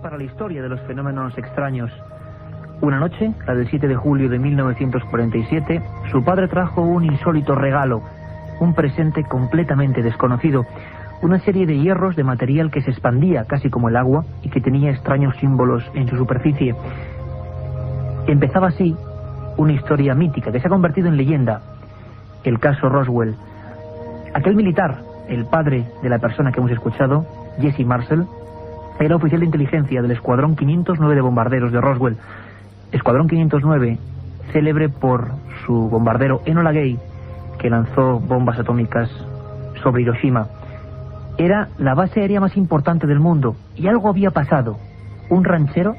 para la historia de los fenómenos extraños. Una noche, la del 7 de julio de 1947, su padre trajo un insólito regalo, un presente completamente desconocido, una serie de hierros de material que se expandía casi como el agua y que tenía extraños símbolos en su superficie. Empezaba así una historia mítica que se ha convertido en leyenda, el caso Roswell. Aquel militar, el padre de la persona que hemos escuchado, Jesse Marcel, era oficial de inteligencia del Escuadrón 509 de bombarderos de Roswell. Escuadrón 509, célebre por su bombardero Enola Gay, que lanzó bombas atómicas sobre Hiroshima. Era la base aérea más importante del mundo, y algo había pasado. Un ranchero,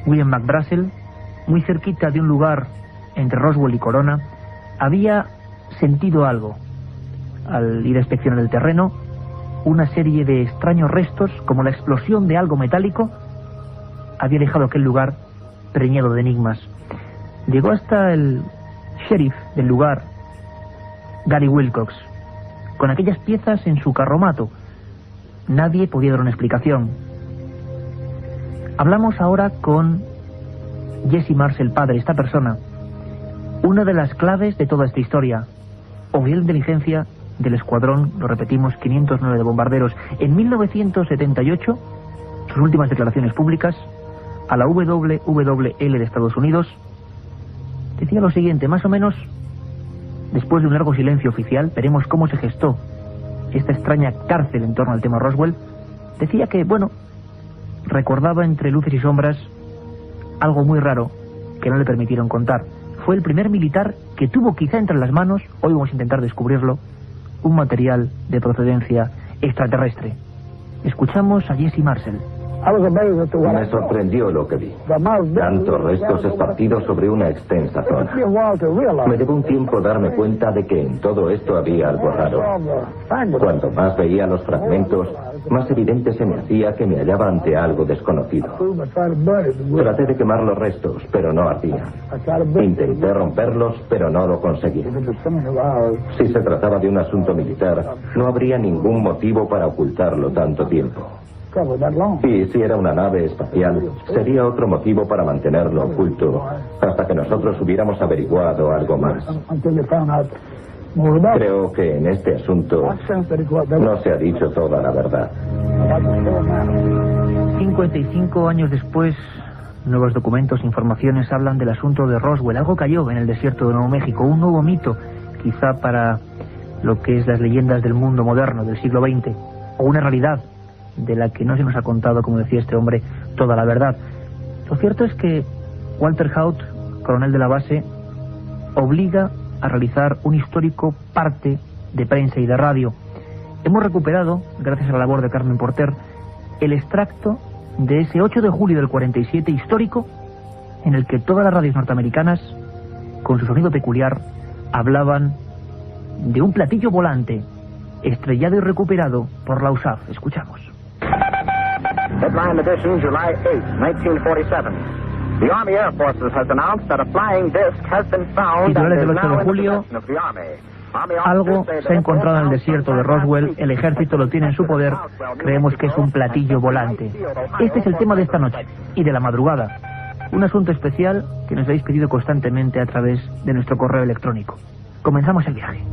William McBrazel, muy cerquita de un lugar entre Roswell y Corona, había sentido algo. Al ir a inspeccionar el terreno, una serie de extraños restos, como la explosión de algo metálico, había dejado aquel lugar preñado de enigmas. Llegó hasta el sheriff del lugar, Gary Wilcox, con aquellas piezas en su carromato. Nadie podía dar una explicación. Hablamos ahora con Jesse Marcel, padre, esta persona, una de las claves de toda esta historia, oficial de inteligencia del escuadrón, lo repetimos, 509 de bombarderos. En 1978, sus últimas declaraciones públicas a la WWL de Estados Unidos, decía lo siguiente, más o menos después de un largo silencio oficial. Veremos cómo se gestó esta extraña cárcel en torno al tema Roswell. Decía que, bueno, recordaba entre luces y sombras algo muy raro que no le permitieron contar. Fue el primer militar que tuvo quizá entre las manos, hoy vamos a intentar descubrirlo, un material de procedencia extraterrestre. Escuchamos a Jesse Marcel. Me sorprendió lo que vi. Tantos restos esparcidos sobre una extensa zona. Me llevó un tiempo darme cuenta de que en todo esto había algo raro. Cuanto más veía los fragmentos, más evidente se me hacía que me hallaba ante algo desconocido. Traté de quemar los restos, pero no ardían. Intenté romperlos, pero no lo conseguí. Si se trataba de un asunto militar, no habría ningún motivo para ocultarlo tanto tiempo. Y si era una nave espacial, sería otro motivo para mantenerlo oculto hasta que nosotros hubiéramos averiguado algo más. Creo que en este asunto no se ha dicho toda la verdad. 55 años después, nuevos documentos, informaciones hablan del asunto de Roswell. Algo cayó en el desierto de Nuevo México, un nuevo mito, quizá para lo que es las leyendas del mundo moderno del siglo XX, o una realidad de la que no se nos ha contado, como decía este hombre, toda la verdad. Lo cierto es que Walter Haut, coronel de la base, obliga a realizar un histórico parte de prensa y de radio. Hemos recuperado, gracias a la labor de Carmen Porter, el extracto de ese 8 de julio del 47 histórico, en el que todas las radios norteamericanas, con su sonido peculiar, hablaban de un platillo volante estrellado y recuperado por la USAF. Escuchamos. Headline edition, July 8, 1947. The Army Air Forces has announced that a flying disc has been found. Titulares del 8 de julio. Algo se ha encontrado en el desierto de Roswell, el ejército lo tiene en su poder, creemos que es un platillo volante. Este es el tema de esta noche y de la madrugada. Un asunto especial que nos habéis pedido constantemente a través de nuestro correo electrónico. Comenzamos el viaje.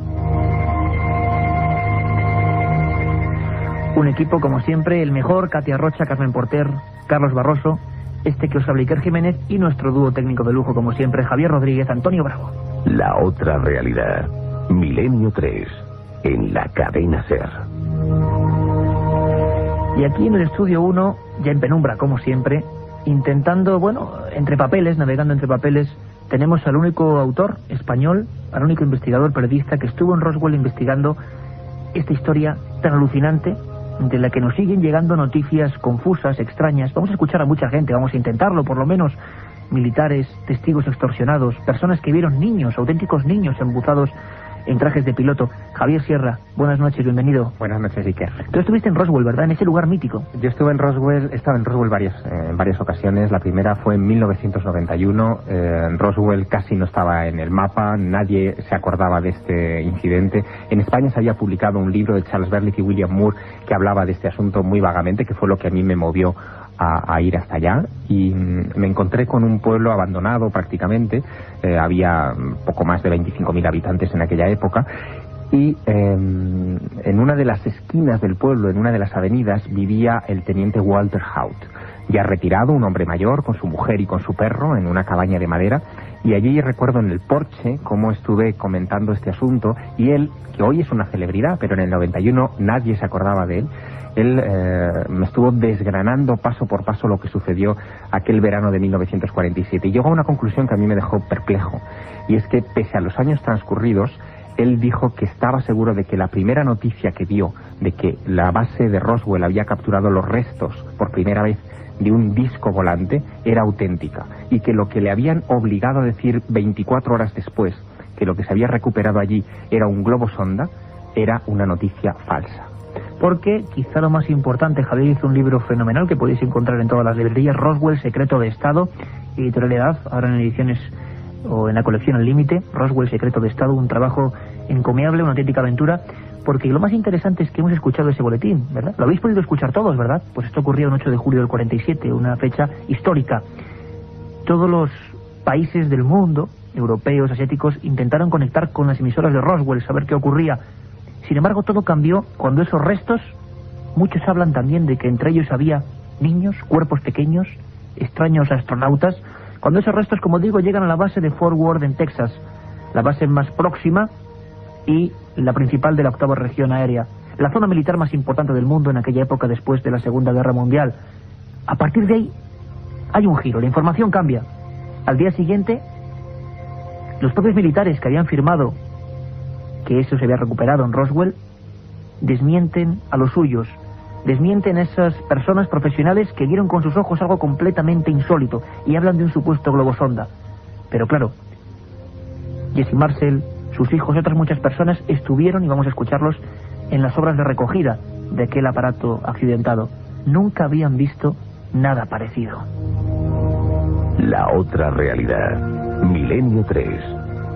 Un equipo, como siempre, el mejor: Katia Rocha, Carmen Porter, Carlos Barroso, este que os habla Iker Jiménez, y nuestro dúo técnico de lujo, como siempre, Javier Rodríguez, Antonio Bravo. La otra realidad, Milenio 3, en la cadena SER. Y aquí en el estudio 1, ya en penumbra, como siempre, intentando, bueno, entre papeles, navegando entre papeles, tenemos al único autor español, al único investigador periodista que estuvo en Roswell investigando esta historia tan alucinante, de la que nos siguen llegando noticias confusas, extrañas. Vamos a escuchar a mucha gente, vamos a intentarlo por lo menos, militares, testigos extorsionados, personas que vieron niños, auténticos niños embuzados en trajes de piloto. Javier Sierra, buenas noches, bienvenido. Buenas noches, Iker. Tú estuviste en Roswell, ¿verdad? En ese lugar mítico. Yo estuve en Roswell, he estado en Roswell en varias ocasiones. La primera fue en 1991. Roswell casi no estaba en el mapa, nadie se acordaba de este incidente. En España se había publicado un libro de Charles Berlitz y William Moore que hablaba de este asunto muy vagamente, que fue lo que a mí me movió a ir hasta allá y me encontré con un pueblo abandonado prácticamente. Había poco más de 25.000 habitantes en aquella época. Y en una de las esquinas del pueblo, en una de las avenidas, vivía el teniente Walter Haut, ya retirado, un hombre mayor, con su mujer y con su perro, en una cabaña de madera. Y allí recuerdo en el porche cómo estuve comentando este asunto, y él, que hoy es una celebridad, pero en el 91 nadie se acordaba de él, me estuvo desgranando paso por paso lo que sucedió aquel verano de 1947. Y llegó a una conclusión que a mí me dejó perplejo, y es que pese a los años transcurridos, él dijo que estaba seguro de que la primera noticia que dio de que la base de Roswell había capturado los restos por primera vez de un disco volante era auténtica, y que lo que le habían obligado a decir 24 horas después, que lo que se había recuperado allí era un globo sonda, era una noticia falsa. Porque quizá lo más importante, Javier hizo un libro fenomenal que podéis encontrar en todas las librerías, Roswell, Secreto de Estado, editorialidad, ahora en ediciones o en la colección Al Límite, Roswell, Secreto de Estado, un trabajo encomiable, una auténtica aventura, porque lo más interesante es que hemos escuchado ese boletín, ¿verdad? Lo habéis podido escuchar todos, ¿verdad? Pues esto ocurrió el 8 de julio del 47, una fecha histórica. Todos los países del mundo, europeos, asiáticos, intentaron conectar con las emisoras de Roswell, saber qué ocurría. Sin embargo, todo cambió cuando esos restos, muchos hablan también de que entre ellos había niños, cuerpos pequeños, extraños astronautas. Cuando esos restos, como digo, llegan a la base de Fort Worth en Texas, la base más próxima y la principal de la 8ª región aérea, la zona militar más importante del mundo en aquella época después de la Segunda Guerra Mundial. A partir de ahí hay un giro, la información cambia. Al día siguiente, los propios militares que habían firmado que eso se había recuperado en Roswell desmienten a los suyos, desmienten a esas personas profesionales que vieron con sus ojos algo completamente insólito y hablan de un supuesto globo sonda. Pero claro, Jesse Marcel, sus hijos y otras muchas personas estuvieron, y vamos a escucharlos, en las obras de recogida de aquel aparato accidentado. Nunca habían visto nada parecido. La otra realidad. Milenio 3.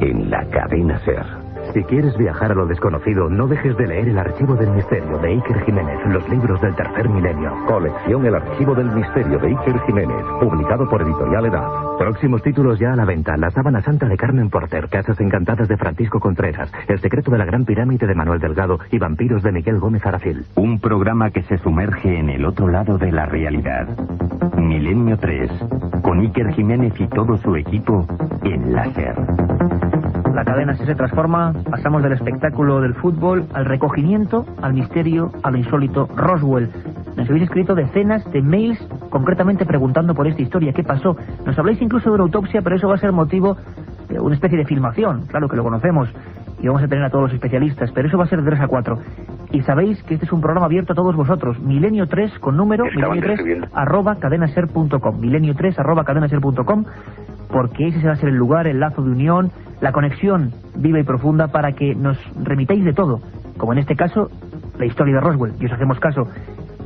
En la cadena SER. Si quieres viajar a lo desconocido, no dejes de leer El Archivo del Misterio de Iker Jiménez, los libros del tercer milenio. Colección El Archivo del Misterio de Iker Jiménez, publicado por Editorial Edad. Próximos títulos ya a la venta: La Sábana Santa de Carmen Porter, Casas Encantadas de Francisco Contreras, El Secreto de la Gran Pirámide de Manuel Delgado y Vampiros de Miguel Gómez Aracil. Un programa que se sumerge en el otro lado de la realidad. Milenio 3, con Iker Jiménez y todo su equipo en la SER. La cadena se transforma, pasamos del espectáculo del fútbol al recogimiento, al misterio, a lo insólito. Roswell. Nos habéis escrito decenas de mails concretamente preguntando por esta historia, qué pasó. Nos habláis incluso de una autopsia, pero eso va a ser motivo de una especie de filmación. Claro que lo conocemos y vamos a tener a todos los especialistas, pero eso va a ser de 3 a 4. Y sabéis que este es un programa abierto a todos vosotros. Milenio 3 con número, milenio3@cadenaser.com, milenio3@cadenaser.com, porque ese va a ser el lugar, el lazo de unión, la conexión viva y profunda para que nos remitáis de todo, como en este caso la historia de Roswell, y os hacemos caso.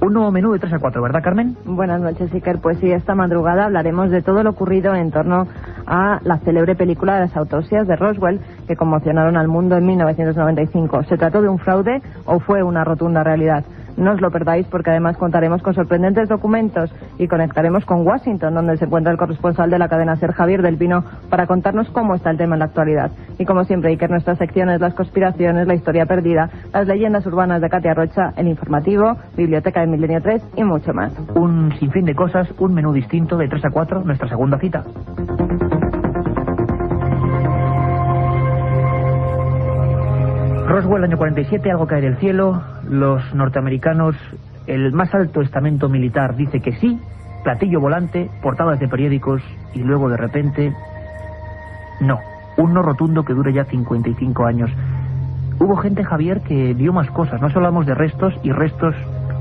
Un nuevo menú de 3 a 4, ¿verdad, Carmen? Buenas noches, Iker. Pues sí, esta madrugada hablaremos de todo lo ocurrido en torno a la célebre película de las autopsias de Roswell, que conmocionaron al mundo en 1995. ¿Se trató de un fraude o fue una rotunda realidad? No os lo perdáis, porque además contaremos con sorprendentes documentos y conectaremos con Washington, donde se encuentra el corresponsal de la cadena SER, Javier del Pino, para contarnos cómo está el tema en la actualidad. Y como siempre, Iker, nuestras secciones: las conspiraciones, la historia perdida, las leyendas urbanas de Katia Rocha, el informativo, biblioteca de Milenio 3 y mucho más. Un sinfín de cosas, un menú distinto de 3 a 4, nuestra segunda cita. Roswell, año 47, algo cae del cielo. Los norteamericanos, el más alto estamento militar dice que sí, platillo volante, portadas de periódicos, y luego de repente, no. Un no rotundo que dura ya 55 años. Hubo gente, Javier, que vio más cosas. No solo hablamos de restos, y restos,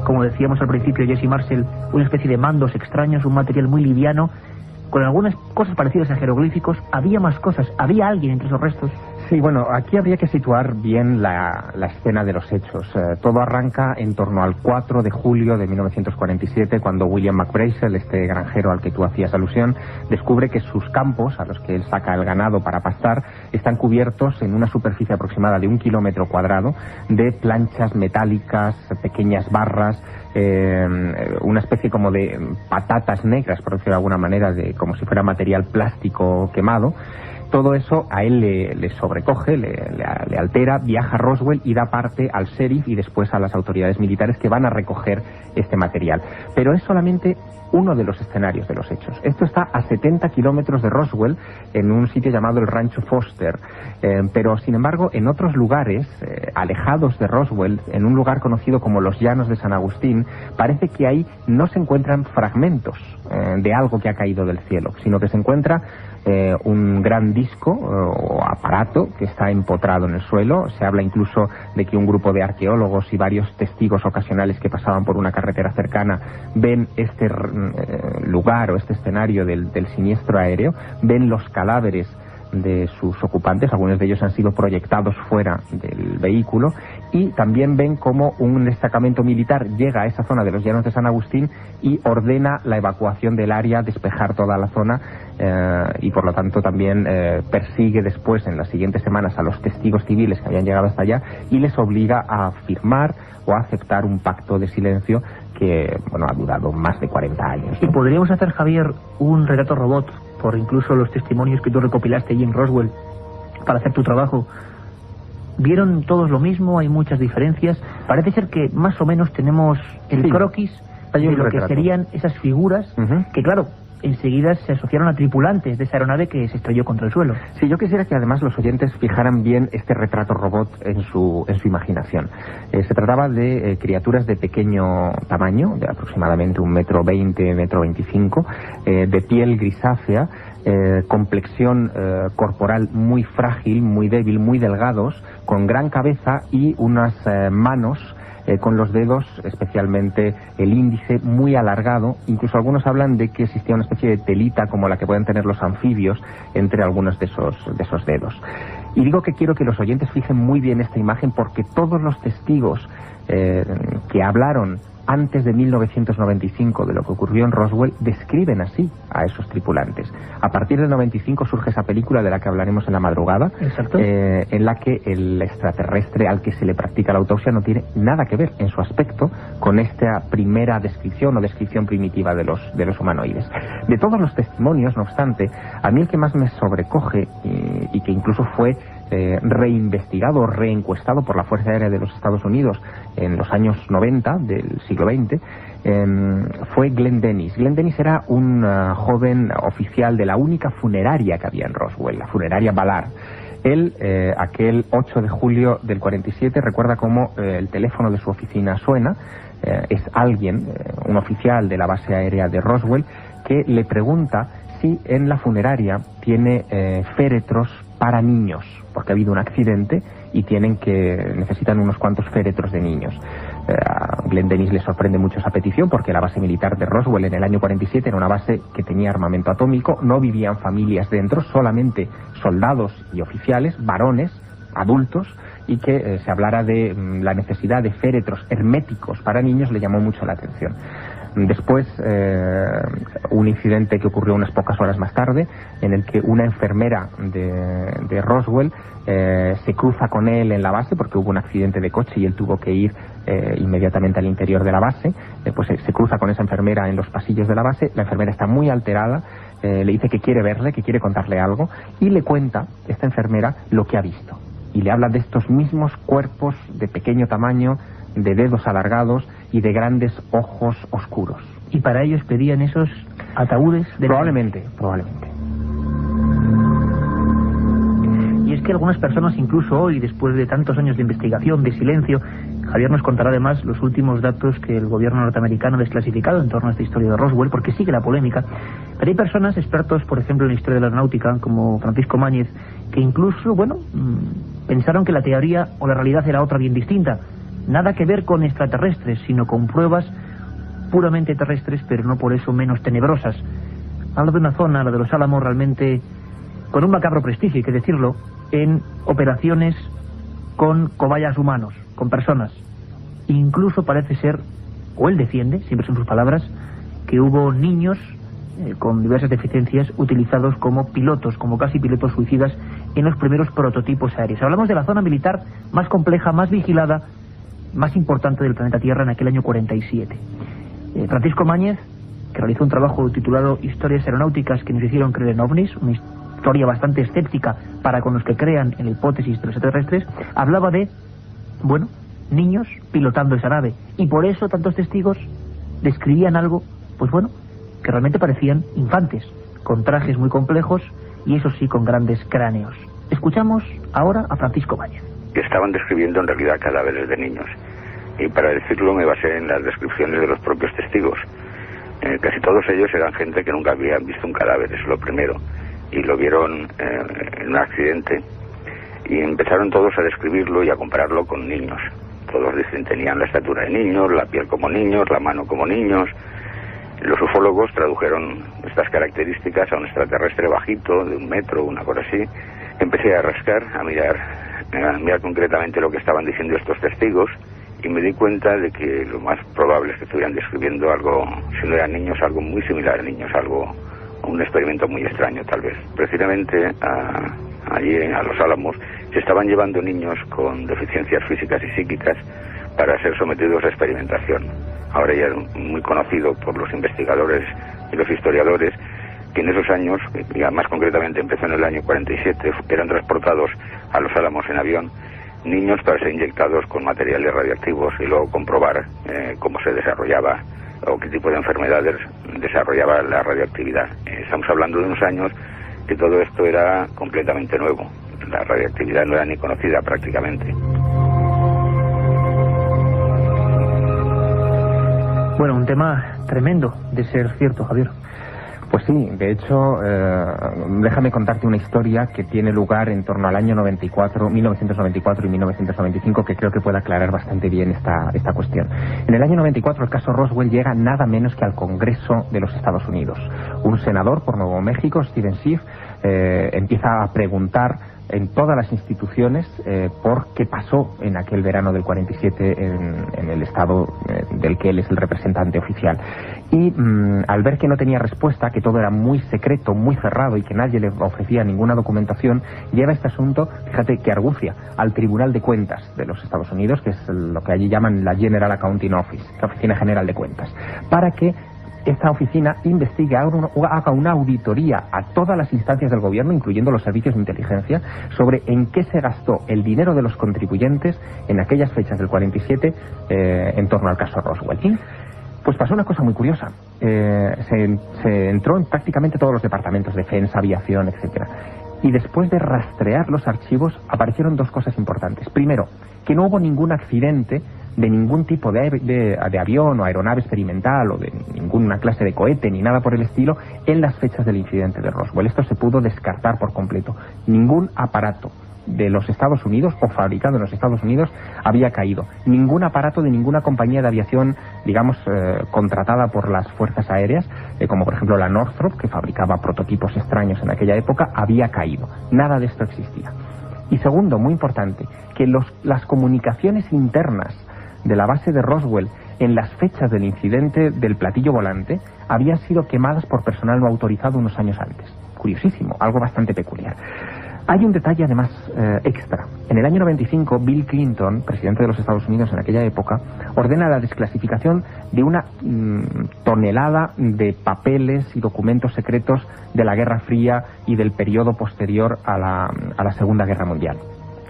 como decíamos al principio, Jesse Marcel, una especie de mandos extraños, un material muy liviano, con algunas cosas parecidas a jeroglíficos. Había más cosas, había alguien entre esos restos. Sí, bueno, aquí habría que situar bien la escena de los hechos. Todo arranca en torno al 4 de julio de 1947, cuando William McBrazel, este granjero al que tú hacías alusión, descubre que sus campos, a los que él saca el ganado para pastar, están cubiertos en una superficie aproximada de 1 kilómetro cuadrado de planchas metálicas, pequeñas barras, una especie como de patatas negras, por decirlo de alguna manera, como si fuera material plástico quemado. Todo eso a él le sobrecoge, le altera, viaja a Roswell y da parte al sheriff y después a las autoridades militares que van a recoger este material. Pero es solamente uno de los escenarios de los hechos. Esto está a 70 kilómetros de Roswell, en un sitio llamado el Rancho Foster. Pero, sin embargo, en otros lugares, alejados de Roswell, en un lugar conocido como los Llanos de San Agustín, parece que ahí no se encuentran fragmentos de algo que ha caído del cielo, sino que se encuentra un gran disco o aparato que está empotrado en el suelo. Se habla incluso de que un grupo de arqueólogos y varios testigos ocasionales que pasaban por una carretera cercana ven este lugar o este escenario del siniestro aéreo, ven los cadáveres de sus ocupantes, algunos de ellos han sido proyectados fuera del vehículo, y también ven cómo un destacamento militar llega a esa zona de los Llanos de San Agustín y ordena la evacuación del área, despejar toda la zona, y por lo tanto también persigue después, en las siguientes semanas, a los testigos civiles que habían llegado hasta allá y les obliga a firmar o a aceptar un pacto de silencio que, bueno, ha durado más de 40 años, ¿no? ¿Y podríamos hacer, Javier, un relato robot por incluso los testimonios que tú recopilaste allí en Roswell para hacer tu trabajo? ¿Vieron todos lo mismo? ¿Hay muchas diferencias? Parece ser que más o menos tenemos el croquis de lo que serían esas figuras que, claro, enseguida se asociaron a tripulantes de esa aeronave que se estrelló contra el suelo. Sí, yo quisiera que además los oyentes fijaran bien este retrato robot en su imaginación. Se trataba de criaturas de pequeño tamaño, de aproximadamente 1,20 m, de piel grisácea, complexión corporal muy frágil, muy débil, muy delgados, con gran cabeza y unas manos con los dedos, especialmente el índice, muy alargado. Incluso algunos hablan de que existía una especie de telita como la que pueden tener los anfibios entre algunos de esos dedos. Y digo que quiero que los oyentes fijen muy bien esta imagen, porque todos los testigos que hablaron antes de 1995 de lo que ocurrió en Roswell describen así a esos tripulantes. A partir del 95 surge esa película de la que hablaremos en la madrugada, en la que el extraterrestre al que se le practica la autopsia no tiene nada que ver en su aspecto con esta primera descripción o descripción primitiva de los humanoides. De todos los testimonios, no obstante, a mí el que más me sobrecoge y que incluso fue reinvestigado, reencuestado por la Fuerza Aérea de los Estados Unidos en los años 90 del siglo XX, fue Glenn Dennis. Glenn Dennis era un joven oficial de la única funeraria que había en Roswell, la funeraria Ballard. Él, aquel 8 de julio del 47, recuerda cómo el teléfono de su oficina suena. Es alguien, un oficial de la base aérea de Roswell, que le pregunta si en la funeraria tiene féretros para niños, porque ha habido un accidente y necesitan unos cuantos féretros de niños. A Glenn Dennis le sorprende mucho esa petición, porque la base militar de Roswell en el año 47 era una base que tenía armamento atómico, no vivían familias dentro, solamente soldados y oficiales, varones, adultos, y que se hablara de la necesidad de féretros herméticos para niños le llamó mucho la atención. Después, un incidente que ocurrió unas pocas horas más tarde, en el que una enfermera de Roswell se cruza con él en la base, porque hubo un accidente de coche y él tuvo que ir inmediatamente al interior de la base. Pues se cruza con esa enfermera en los pasillos de la base. La enfermera está muy alterada, le dice que quiere verle, que quiere contarle algo, y le cuenta, esta enfermera, lo que ha visto. Y le habla de estos mismos cuerpos de pequeño tamaño, de dedos alargados y de grandes ojos oscuros. ¿Y para ellos pedían esos ataúdes? Probablemente. Y es que algunas personas, incluso hoy, después de tantos años de investigación, de silencio, Javier nos contará además los últimos datos que el gobierno norteamericano ha desclasificado en torno a esta historia de Roswell, porque sigue la polémica. Pero hay personas, expertos, por ejemplo, en la historia de la aeronáutica, como Francisco Mañez, que incluso, pensaron que la teoría o la realidad era otra bien distinta. Nada que ver con extraterrestres, sino con pruebas puramente terrestres, pero no por eso menos tenebrosas. Habla de una zona, la de los Álamos, realmente con un macabro prestigio, hay que decirlo, en operaciones con cobayas humanos, con personas. Incluso parece ser, o él defiende, siempre son sus palabras, que hubo niños con diversas deficiencias utilizados como pilotos, como casi pilotos suicidas en los primeros prototipos aéreos. Hablamos de la zona militar más compleja, más vigilada, más importante del planeta Tierra en aquel año 47. Francisco Mañez, que realizó un trabajo titulado Historias aeronáuticas que nos hicieron creer en ovnis, una historia bastante escéptica para con los que crean en la hipótesis de los extraterrestres, hablaba de, bueno, niños pilotando esa nave, y por eso tantos testigos describían algo, pues bueno, que realmente parecían infantes, con trajes muy complejos y eso sí con grandes cráneos. Escuchamos ahora a Francisco Mañez. Que estaban describiendo en realidad cadáveres de niños, y para decirlo me basé en las descripciones de los propios testigos. Casi todos ellos eran gente que nunca habían visto un cadáver, eso es lo primero, y lo vieron en un accidente, y empezaron todos a describirlo y a compararlo con niños. Todos dicen, tenían la estatura de niños, la piel como niños, la mano como niños. Los ufólogos tradujeron estas características a un extraterrestre bajito, de 1 metro, una cosa así. Empecé a rascar, a mirar concretamente lo que estaban diciendo estos testigos, y me di cuenta de que lo más probable es que estuvieran describiendo algo, si no eran niños, algo muy similar a niños, un experimento muy extraño tal vez. Precisamente allí a Los Álamos se estaban llevando niños con deficiencias físicas y psíquicas para ser sometidos a experimentación. Ahora ya es muy conocido por los investigadores y los historiadores que en esos años, y más concretamente empezó en el año 47, eran transportados a Los Álamos en avión niños para ser inyectados con materiales radiactivos y luego comprobar cómo se desarrollaba o qué tipo de enfermedades desarrollaba la radioactividad. Estamos hablando de unos años que todo esto era completamente nuevo. La radioactividad no era ni conocida prácticamente. Bueno, un tema tremendo de ser cierto, Javier. Pues sí, de hecho, déjame contarte una historia que tiene lugar en torno al año 1994 y 1995, que creo que puede aclarar bastante bien esta cuestión. En el año 94 el caso Roswell llega nada menos que al Congreso de los Estados Unidos. Un senador por Nuevo México, Steven Schiff, empieza a preguntar en todas las instituciones por qué pasó en aquel verano del 47 en el estado del que él es el representante oficial. Y al ver que no tenía respuesta, que todo era muy secreto, muy cerrado y que nadie le ofrecía ninguna documentación, lleva este asunto, fíjate que argucia, al Tribunal de Cuentas de los Estados Unidos, que es lo que allí llaman la General Accounting Office, la Oficina General de Cuentas, para que esta oficina investigue, haga una auditoría a todas las instancias del gobierno, incluyendo los servicios de inteligencia, sobre en qué se gastó el dinero de los contribuyentes en aquellas fechas del 47 en torno al caso Roswell. Pues pasó una cosa muy curiosa. Se entró en prácticamente todos los departamentos, defensa, aviación, etcétera. Y después de rastrear los archivos aparecieron dos cosas importantes. Primero, que no hubo ningún accidente de ningún tipo de avión o aeronave experimental o de ninguna clase de cohete ni nada por el estilo en las fechas del incidente de Roswell. Esto se pudo descartar por completo. Ningún aparato de los Estados Unidos o fabricado en los Estados Unidos había caído. Ningún aparato de ninguna compañía de aviación, digamos, contratada por las fuerzas aéreas, como por ejemplo la Northrop, que fabricaba prototipos extraños en aquella época, había caído. Nada de esto existía. Y segundo, muy importante, que las comunicaciones internas de la base de Roswell en las fechas del incidente del platillo volante habían sido quemadas por personal no autorizado unos años antes. Curiosísimo, algo bastante peculiar. Hay un detalle además extra. En el año 95, Bill Clinton, presidente de los Estados Unidos en aquella época, ordena la desclasificación de una tonelada de papeles y documentos secretos de la Guerra Fría y del periodo posterior a la Segunda Guerra Mundial.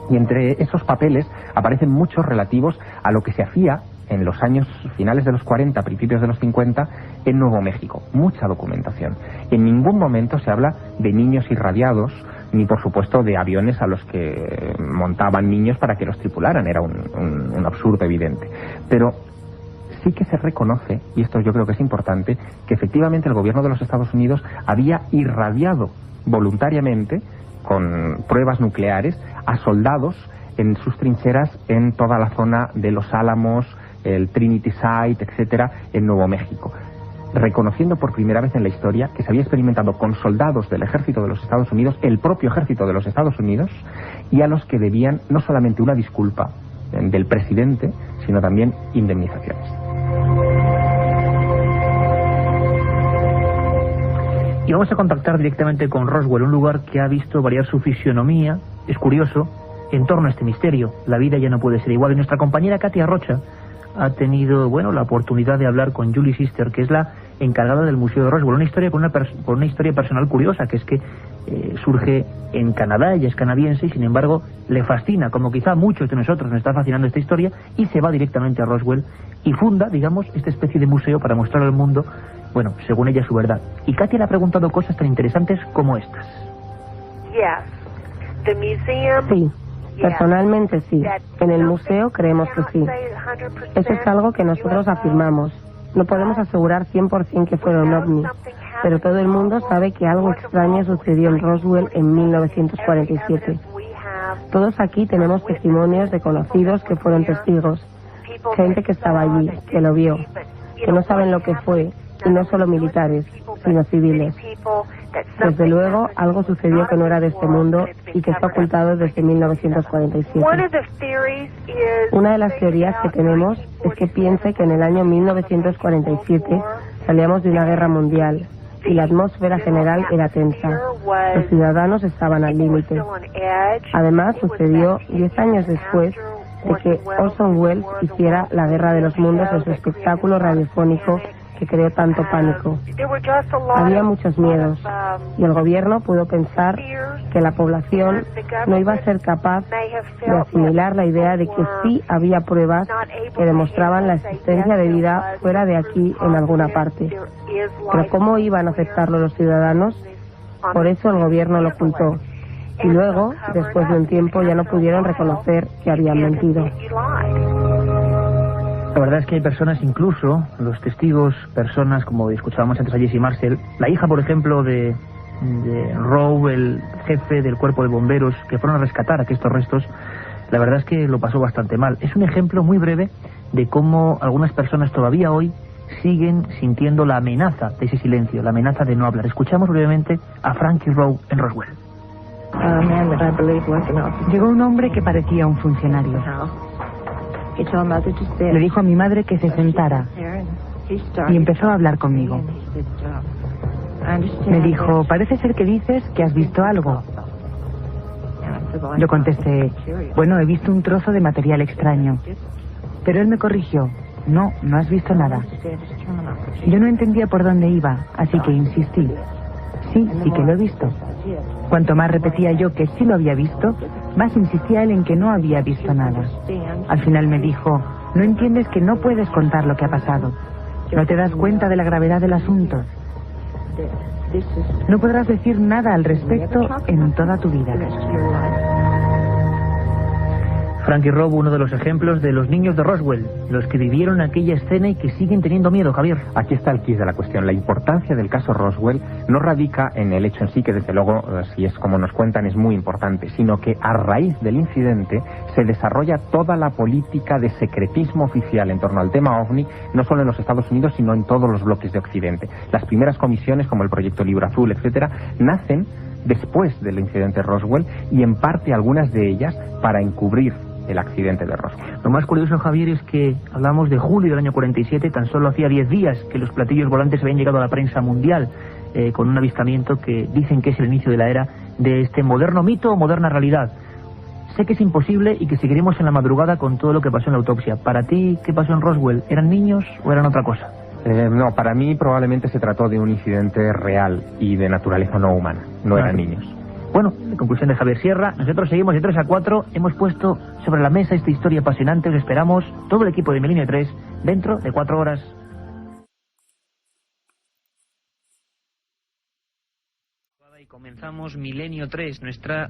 Y entre esos papeles aparecen muchos relativos a lo que se hacía en los años finales de los 40, principios de los 50, en Nuevo México. Mucha documentación. En ningún momento se habla de niños irradiados, ni por supuesto de aviones a los que montaban niños para que los tripularan. Era un absurdo evidente. Pero sí que se reconoce, y esto yo creo que es importante, que efectivamente el gobierno de los Estados Unidos había irradiado voluntariamente con pruebas nucleares a soldados en sus trincheras en toda la zona de Los Álamos, el Trinity Site, etcétera, en Nuevo México. reconociendo por primera vez en la historia que se había experimentado con soldados del ejército de los Estados Unidos, el propio ejército de los Estados Unidos, y a los que debían no solamente una disculpa del presidente, sino también indemnizaciones. Y vamos a contactar directamente con Roswell, un lugar que ha visto variar su fisionomía. Es curioso, en torno a este misterio. La vida ya no puede ser igual. Y nuestra compañera Katia Rocha ha tenido, la oportunidad de hablar con Julie Sister, que es la encargada del Museo de Roswell. Una historia con una historia personal curiosa, que es que surge en Canadá, ella es canadiense, y sin embargo le fascina, como quizá a muchos de nosotros nos está fascinando esta historia, y se va directamente a Roswell y funda, digamos, esta especie de museo para mostrar al mundo, según ella, su verdad. Y Katia le ha preguntado cosas tan interesantes como estas. Sí. Personalmente sí. En el museo creemos que sí. Eso es algo que nosotros afirmamos. No podemos asegurar 100% que fuera un ovni, pero todo el mundo sabe que algo extraño sucedió en Roswell en 1947. Todos aquí tenemos testimonios de conocidos que fueron testigos, gente que estaba allí, que lo vio, que no saben lo que fue, y no solo militares, sino civiles. Desde luego, algo sucedió que no era de este mundo y que está ocultado desde 1947. Una de las teorías que tenemos es que piense que en el año 1947 salíamos de una guerra mundial y la atmósfera general era tensa. Los ciudadanos estaban al límite. Además, sucedió 10 años después de que Orson Welles hiciera La Guerra de los Mundos en su espectáculo radiofónico que creó tanto pánico. Había muchos miedos y el gobierno pudo pensar que la población no iba a ser capaz de asimilar la idea de que sí había pruebas que demostraban la existencia de vida fuera de aquí en alguna parte. Pero ¿cómo iban a aceptarlo los ciudadanos? Por eso el gobierno lo ocultó. Y luego, después de un tiempo, ya no pudieron reconocer que habían mentido. La verdad es que hay personas, incluso los testigos, personas como escuchábamos antes a Jesse Marcel, la hija, por ejemplo, de Rowe, el jefe del cuerpo de bomberos, que fueron a rescatar estos restos, la verdad es que lo pasó bastante mal. Es un ejemplo muy breve de cómo algunas personas todavía hoy siguen sintiendo la amenaza de ese silencio, la amenaza de no hablar. Escuchamos brevemente a Frankie Rowe en Roswell. Llegó un hombre que parecía un funcionario. Le dijo a mi madre que se sentara y empezó a hablar conmigo. Me dijo, parece ser que dices que has visto algo. Yo contesté, he visto un trozo de material extraño. Pero él me corrigió, no has visto nada. Yo no entendía por dónde iba, así que insistí. Sí que lo he visto. Cuanto más repetía yo que sí lo había visto, más insistía él en que no había visto nada. Al final me dijo, no entiendes que no puedes contar lo que ha pasado. No te das cuenta de la gravedad del asunto. No podrás decir nada al respecto en toda tu vida. Frankie Rowe, uno de los ejemplos de los niños de Roswell, los que vivieron aquella escena y que siguen teniendo miedo, Javier. Aquí está el quid de la cuestión. La importancia del caso Roswell no radica en el hecho en sí, que desde luego, si es como nos cuentan, es muy importante, sino que a raíz del incidente se desarrolla toda la política de secretismo oficial en torno al tema OVNI, no solo en los Estados Unidos, sino en todos los bloques de Occidente. Las primeras comisiones, como el Proyecto Libro Azul, etcétera, nacen después del incidente Roswell y en parte algunas de ellas para encubrir el accidente de Roswell. Lo más curioso, Javier, es que hablamos de julio del año 47, tan solo hacía 10 días que los platillos volantes habían llegado a la prensa mundial, con un avistamiento que dicen que es el inicio de la era de este moderno mito o moderna realidad. Sé que es imposible y que seguiremos en la madrugada con todo lo que pasó en la autopsia. Para ti, ¿qué pasó en Roswell? ¿Eran niños o eran otra cosa? No, para mí probablemente se trató de un incidente real y de naturaleza no humana, no eran niños. Bueno, en conclusión de Javier Sierra, nosotros seguimos de 3 a 4, hemos puesto sobre la mesa esta historia apasionante, os esperamos, todo el equipo de Milenio 3, dentro de 4 horas. Y comenzamos Milenio 3, nuestra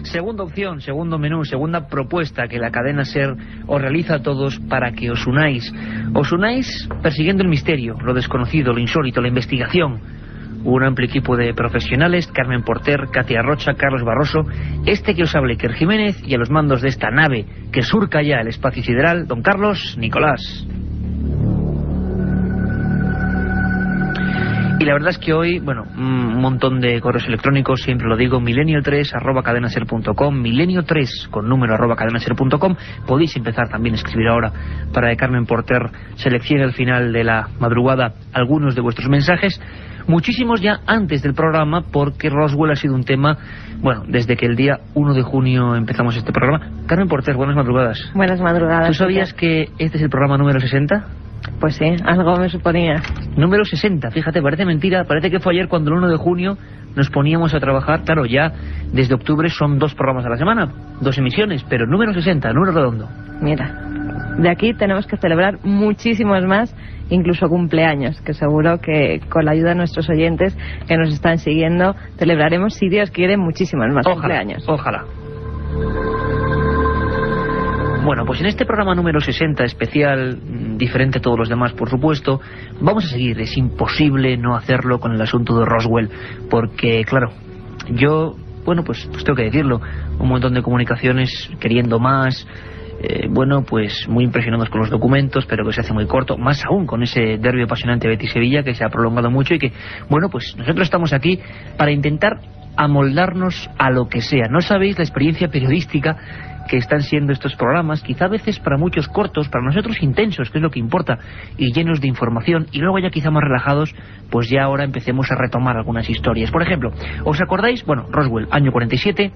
segunda opción, segundo menú, segunda propuesta que la cadena SER os realiza a todos para que os unáis. Os unáis persiguiendo el misterio, lo desconocido, lo insólito, la investigación. Un amplio equipo de profesionales, Carmen Porter, Katia Rocha, Carlos Barroso, que os habla Iker Jiménez, y a los mandos de esta nave que surca ya el espacio sideral, don Carlos Nicolás. Y la verdad es que hoy, bueno, un montón de correos electrónicos, siempre lo digo, milenio3@cadenaser.com, milenio3 con número @cadenaser.com. Podéis empezar también a escribir ahora para que Carmen Porter seleccione al final de la madrugada algunos de vuestros mensajes. Muchísimos ya antes del programa, porque Roswell ha sido un tema, bueno, desde que el día 1 de junio empezamos este programa. Carmen Porter, buenas madrugadas. Buenas madrugadas. ¿Tú sabías que este es el programa número 60? Pues sí, algo me suponía. Número 60, fíjate, parece mentira, parece que fue ayer cuando el 1 de junio nos poníamos a trabajar. Claro, ya desde octubre son 2 programas a la semana, 2 emisiones, pero número 60, número redondo. Mira, de aquí tenemos que celebrar muchísimos más, incluso cumpleaños, que seguro que con la ayuda de nuestros oyentes que nos están siguiendo, celebraremos, si Dios quiere, muchísimos más cumpleaños. Ojalá. Bueno, pues en este programa número 60, especial, diferente a todos los demás, por supuesto, vamos a seguir. Es imposible no hacerlo con el asunto de Roswell, porque, claro, yo, bueno, pues tengo que decirlo, un montón de comunicaciones queriendo más, bueno, pues muy impresionados con los documentos, pero que se hace muy corto, más aún con ese derbi apasionante Betis-Sevilla, que se ha prolongado mucho y que, bueno, pues nosotros estamos aquí para intentar amoldarnos a lo que sea. No sabéis la experiencia periodística que están siendo estos programas, quizá a veces para muchos cortos, para nosotros intensos, que es lo que importa, y llenos de información, y luego ya quizá más relajados, pues ya ahora empecemos a retomar algunas historias. Por ejemplo, ¿os acordáis? Bueno, Roswell, año 47,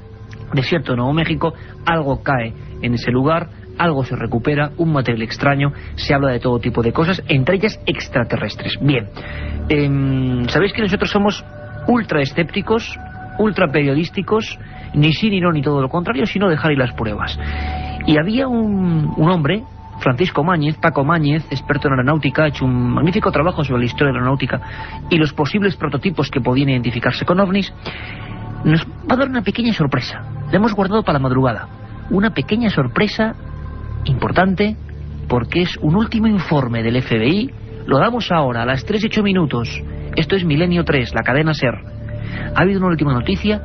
desierto de Nuevo México, algo cae en ese lugar, algo se recupera, un material extraño, se habla de todo tipo de cosas, entre ellas extraterrestres. Bien, sabéis que nosotros somos ultra escépticos, ultra periodísticos, ni sí ni no ni todo lo contrario, sino dejar ir las pruebas. Y había un hombre, Francisco Máñez, Paco Máñez, experto en aeronáutica, ha hecho un magnífico trabajo sobre la historia de la aeronáutica y los posibles prototipos que podían identificarse con ovnis. Nos va a dar una pequeña sorpresa, la hemos guardado para la madrugada, una pequeña sorpresa importante, porque es un último informe del FBI. Lo damos ahora a las 3:08. Esto es Milenio 3, la cadena SER. Ha habido una última noticia.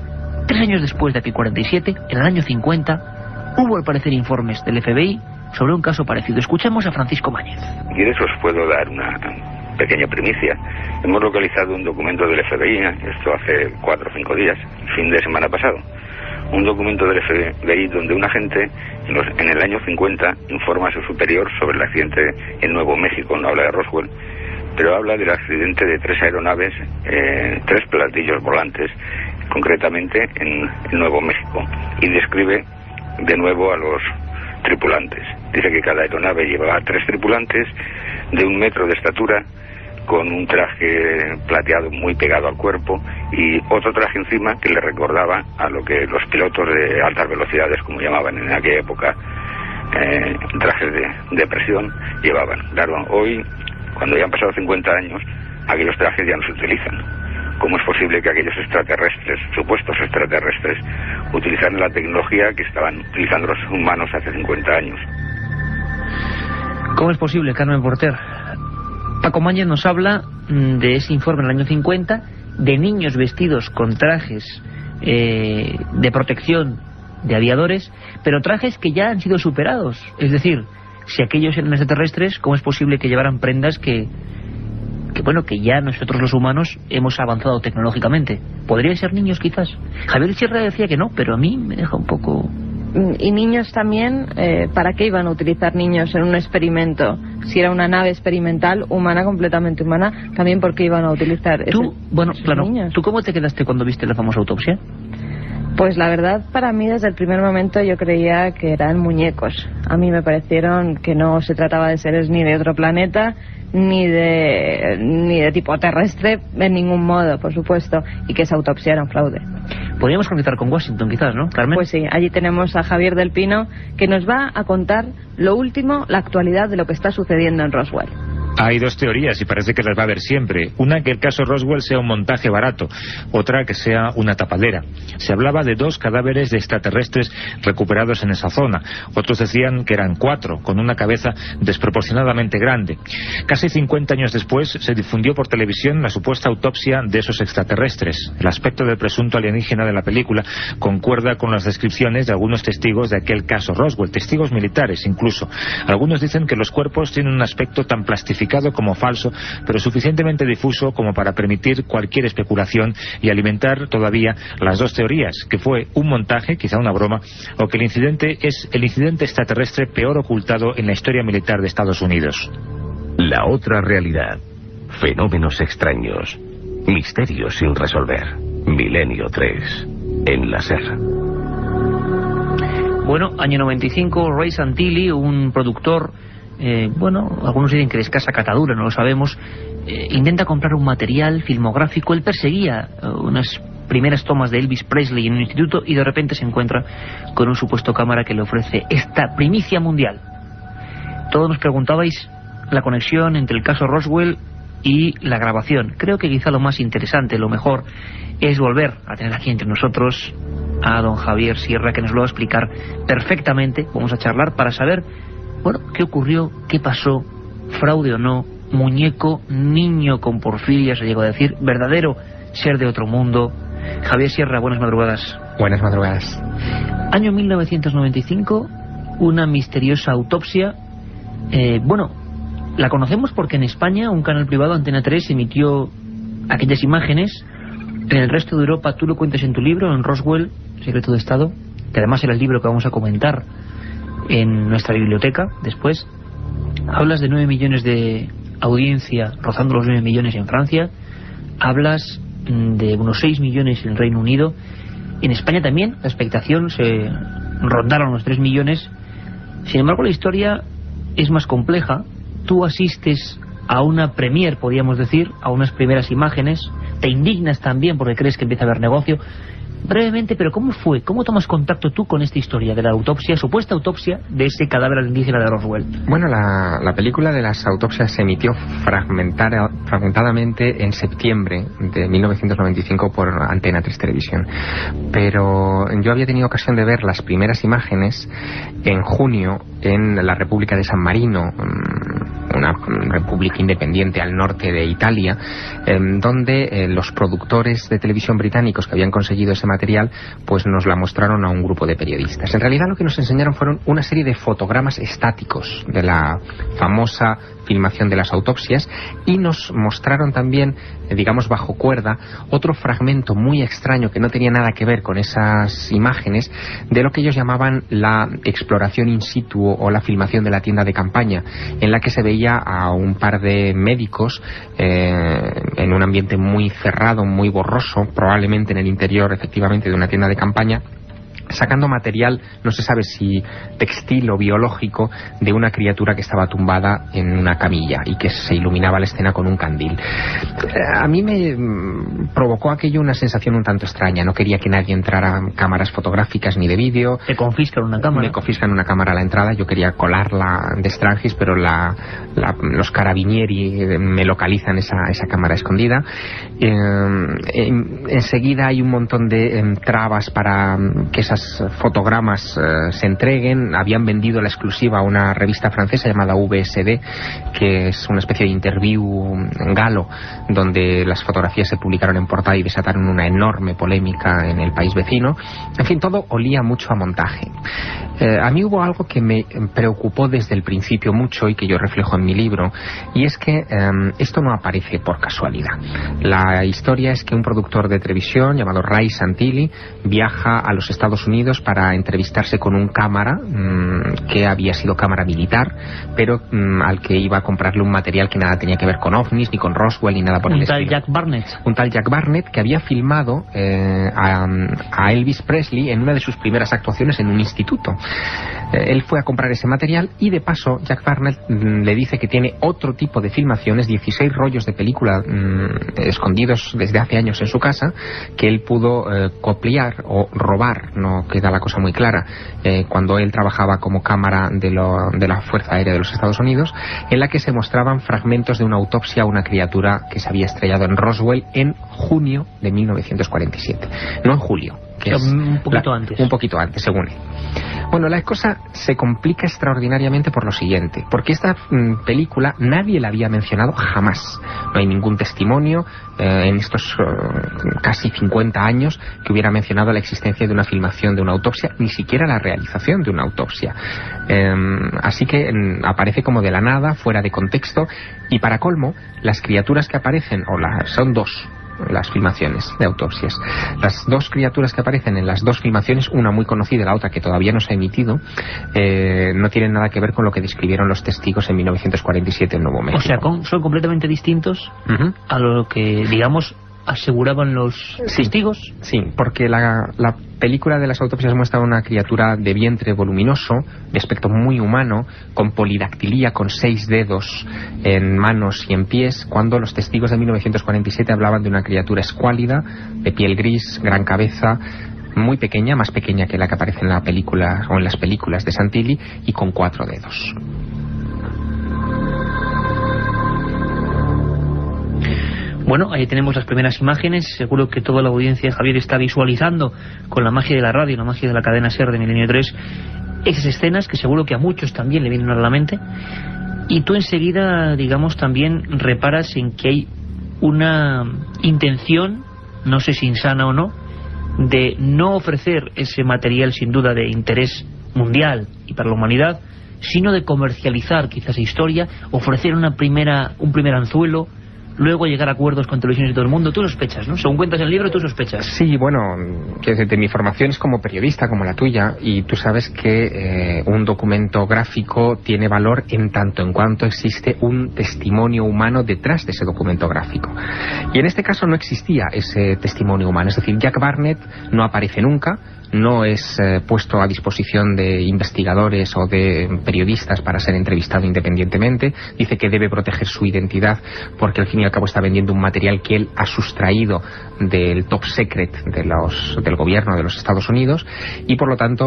3 años después de aquel 47, en el año 50, hubo al parecer informes del FBI sobre un caso parecido. Escuchamos a Francisco Máñez. Y de eso os puedo dar una pequeña primicia. Hemos localizado un documento del FBI, esto hace 4 o 5 días, fin de semana pasado. Un documento del FBI donde un agente en el año 50 informa a su superior sobre el accidente en Nuevo México. No habla de Roswell, pero habla del accidente de 3 aeronaves, 3 platillos volantes, concretamente en Nuevo México, y describe de nuevo a los tripulantes. Dice que cada aeronave llevaba 3 tripulantes de 1 metro de estatura, con un traje plateado muy pegado al cuerpo y otro traje encima que le recordaba a lo que los pilotos de altas velocidades, como llamaban en aquella época, trajes de presión, llevaban. Claro, hoy, cuando ya han pasado 50 años, aquellos trajes ya no se utilizan. ¿Cómo es posible que aquellos extraterrestres, supuestos extraterrestres, utilizaran la tecnología que estaban utilizando los humanos hace 50 años? ¿Cómo es posible, Carmen Porter? Paco Máñez nos habla de ese informe en el año 50, de niños vestidos con trajes de protección de aviadores, pero trajes que ya han sido superados. Es decir, si aquellos eran extraterrestres, ¿cómo es posible que llevaran prendas que bueno, que ya nosotros los humanos hemos avanzado tecnológicamente? ¿Podrían ser niños quizás? Javier Sierra decía que no, pero a mí me deja un poco... Y niños también, ¿para qué iban a utilizar niños en un experimento? Si era una nave experimental, humana, completamente humana, también ¿por qué iban a utilizar esos niños? ¿Tú cómo te quedaste cuando viste la famosa autopsia? Pues la verdad, para mí desde el primer momento yo creía que eran muñecos. A mí me parecieron que no se trataba de seres ni de otro planeta, ni de tipo terrestre, en ningún modo, por supuesto, y que esa autopsia era un fraude. Podríamos conectar con Washington quizás, ¿no, Carmen? Pues sí, allí tenemos a Javier del Pino, que nos va a contar lo último, la actualidad de lo que está sucediendo en Roswell. Hay 2 teorías y parece que las va a haber siempre. Una, que el caso Roswell sea un montaje barato. Otra, que sea una tapadera. Se hablaba de 2 cadáveres de extraterrestres recuperados en esa zona. Otros decían que eran 4, con una cabeza desproporcionadamente grande. Casi 50 años después se difundió por televisión la supuesta autopsia de esos extraterrestres. El aspecto del presunto alienígena de la película concuerda con las descripciones de algunos testigos de aquel caso Roswell, testigos militares incluso. Algunos dicen que los cuerpos tienen un aspecto tan plastificado clasificado como falso, pero suficientemente difuso como para permitir cualquier especulación y alimentar todavía las dos teorías, que fue un montaje, quizá una broma, o que el incidente es el incidente extraterrestre peor ocultado en la historia militar de Estados Unidos. La otra realidad. Fenómenos extraños. Misterios sin resolver. Milenio 3. En la SER. Bueno, año 95, Ray Santilli, un productor, algunos dicen que de escasa catadura, no lo sabemos, intenta comprar un material filmográfico. Él perseguía unas primeras tomas de Elvis Presley en un instituto y de repente se encuentra con un supuesto cámara que le ofrece esta primicia mundial. Todos nos preguntabais la conexión entre el caso Roswell y la grabación. Creo que quizá lo más interesante, lo mejor, es volver a tener aquí entre nosotros a don Javier Sierra, que nos lo va a explicar perfectamente. Vamos a charlar para saber, qué ocurrió, qué pasó, fraude o no, muñeco, niño con porfiria, se llegó a decir, verdadero ser de otro mundo. Javier Sierra, buenas madrugadas. Buenas madrugadas. Año 1995, una misteriosa autopsia. La conocemos porque en España un canal privado, Antena 3, emitió aquellas imágenes. En el resto de Europa, tú lo cuentas en tu libro, en Roswell, Secreto de Estado, que además era el libro que vamos a comentar en nuestra biblioteca después. Hablas de 9 millones de audiencia, rozando los 9 millones en Francia. Hablas de unos 6 millones en Reino Unido. En España también la expectación se rondaron los 3 millones. Sin embargo, la historia es más compleja. Tú asistes a una premier, podríamos decir, a unas primeras imágenes. Te indignas también porque crees que empieza a haber negocio. Brevemente, pero ¿cómo fue? ¿Cómo tomas contacto tú con esta historia de la autopsia, supuesta autopsia de ese cadáver alienígena de Roswell? Bueno, la película de las autopsias se emitió fragmentadamente en septiembre de 1995 por Antena 3 Televisión. Pero yo había tenido ocasión de ver las primeras imágenes en junio en la República de San Marino, una república independiente al norte de Italia, donde los productores de televisión británicos que habían conseguido ese material, pues nos la mostraron a un grupo de periodistas. En realidad lo que nos enseñaron fueron una serie de fotogramas estáticos de la famosa filmación de las autopsias, y nos mostraron también, digamos bajo cuerda, otro fragmento muy extraño que no tenía nada que ver con esas imágenes, de lo que ellos llamaban la exploración in situ o la filmación de la tienda de campaña, en la que se veía a un par de médicos en un ambiente muy cerrado, muy borroso, probablemente en el interior efectivamente de una tienda de campaña, sacando material, no se sabe si textil o biológico, de una criatura que estaba tumbada en una camilla y que se iluminaba la escena con un candil. A mí me provocó aquello una sensación un tanto extraña. No quería que nadie entrara cámaras fotográficas ni de vídeo. ¿Te confiscan una cámara? Me confiscan una cámara a la entrada. Yo quería colarla de Strangis, pero los carabinieri me localizan esa cámara escondida. Enseguida hay un montón de trabas para que esas fotogramas se entreguen. Habían vendido la exclusiva a una revista francesa llamada VSD, que es una especie de interview galo, donde las fotografías se publicaron en portada y desataron una enorme polémica en el país vecino. En fin, todo olía mucho a montaje. A mí hubo algo que me preocupó desde el principio mucho y que yo reflejo en mi libro, y es que esto no aparece por casualidad. La historia es que un productor de televisión llamado Ray Santilli viaja a los Estados Unidos para entrevistarse con un cámara que había sido cámara militar, pero al que iba a comprarle un material que nada tenía que ver con ovnis, ni con Roswell, ni nada por el estilo. Un tal Jack Barnett que había filmado a Elvis Presley en una de sus primeras actuaciones en un instituto. Él fue a comprar ese material y de paso Jack Barnett le dice que tiene otro tipo de filmaciones, 16 rollos de película escondidos desde hace años en su casa, que él pudo copiar o robar, no queda la cosa muy clara, cuando él trabajaba como cámara de la Fuerza Aérea de los Estados Unidos, en la que se mostraban fragmentos de una autopsia a una criatura que se había estrellado en Roswell en junio de 1947. No en julio, que es un poquito antes. Un poquito antes, según él. Bueno, la cosa se complica extraordinariamente por lo siguiente, porque esta película nadie la había mencionado jamás. No hay ningún testimonio en estos casi 50 años que hubiera mencionado la existencia de una filmación de una autopsia, ni siquiera la realización de una autopsia. Así que aparece como de la nada, fuera de contexto, y para colmo, las criaturas que aparecen, son dos las filmaciones de autopsias. Las dos criaturas que aparecen en las dos filmaciones, una muy conocida y la otra que todavía no se ha emitido, no tienen nada que ver con lo que describieron los testigos en 1947 en Nuevo México. O sea, son completamente distintos a lo que, digamos, aseguraban los testigos. Sí, porque la película de las autopsias muestra una criatura de vientre voluminoso, de aspecto muy humano, con polidactilía, con 6 dedos en manos y en pies, cuando los testigos de 1947 hablaban de una criatura escuálida, de piel gris, gran cabeza, muy pequeña, más pequeña que la que aparece en la película o en las películas de Santilli, y con 4 dedos. Bueno, ahí tenemos las primeras imágenes. Seguro que toda la audiencia, Javier, está visualizando con la magia de la radio, la magia de la cadena SER de Milenio 3, esas escenas que seguro que a muchos también le vienen a la mente. Y tú enseguida, digamos, también reparas en que hay una intención, no sé si insana o no, de no ofrecer ese material sin duda de interés mundial y para la humanidad, sino de comercializar quizás esa historia, ofrecer un primer anzuelo, luego llegar a acuerdos con televisiones de todo el mundo. Tú sospechas, ¿no? Según cuentas en el libro, tú sospechas. Sí, bueno, que mi formación es como periodista, como la tuya, y tú sabes que un documento gráfico tiene valor en tanto en cuanto existe un testimonio humano detrás de ese documento gráfico. Y en este caso no existía ese testimonio humano, es decir, Jack Barnett no aparece nunca, no es puesto a disposición de investigadores o de periodistas para ser entrevistado independientemente. Dice que debe proteger su identidad porque al fin y al cabo está vendiendo un material que él ha sustraído del top secret del gobierno de los Estados Unidos y por lo tanto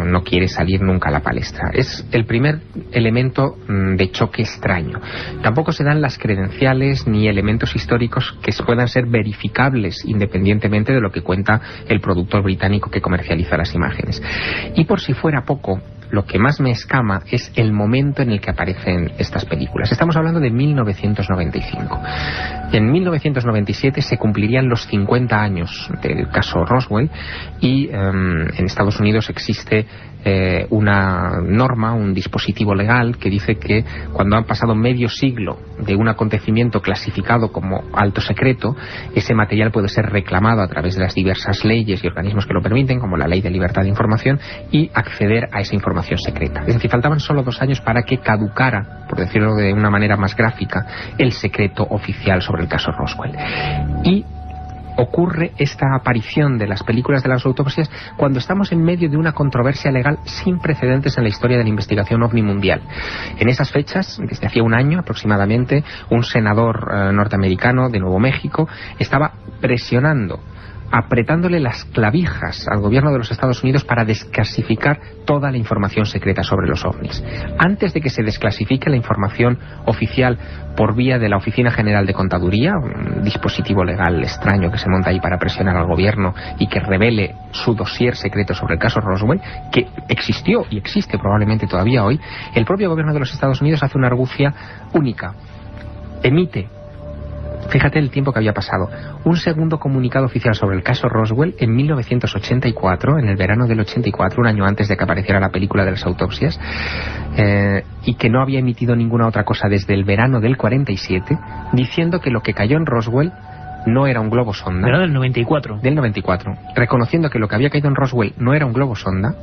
no quiere salir nunca a la palestra. Es el primer elemento de choque extraño. Tampoco se dan las credenciales ni elementos históricos que puedan ser verificables independientemente de lo que cuenta el productor británico que comercializa las imágenes. Y por si fuera poco, lo que más me escama es el momento en el que aparecen estas películas. Estamos hablando de 1995. En 1997 se cumplirían los 50 años del caso Roswell y en Estados Unidos existe una norma, un dispositivo legal que dice que cuando han pasado medio siglo de un acontecimiento clasificado como alto secreto, ese material puede ser reclamado a través de las diversas leyes y organismos que lo permiten, como la Ley de Libertad de Información, y acceder a esa información secreta. Es decir, faltaban solo 2 años para que caducara, por decirlo de una manera más gráfica, el secreto oficial sobre el caso Roswell. Y ocurre esta aparición de las películas de las autopsias cuando estamos en medio de una controversia legal sin precedentes en la historia de la investigación ovni mundial. En esas fechas, desde hacía un año aproximadamente, un senador norteamericano de Nuevo México estaba presionando, apretándole las clavijas al gobierno de los Estados Unidos para desclasificar toda la información secreta sobre los ovnis. Antes de que se desclasifique la información oficial por vía de la Oficina General de Contaduría, un dispositivo legal extraño que se monta ahí para presionar al gobierno y que revele su dossier secreto sobre el caso Roswell, que existió y existe probablemente todavía hoy, el propio gobierno de los Estados Unidos hace una argucia única. Emite, fíjate el tiempo que había pasado, un segundo comunicado oficial sobre el caso Roswell en 1984, en el verano del 84, un año antes de que apareciera la película de las autopsias, y que no había emitido ninguna otra cosa desde el verano del 47, diciendo que lo que cayó en Roswell no era un globo sonda. ¿Era del 94? Del 94. Reconociendo que lo que había caído en Roswell no era un globo sonda,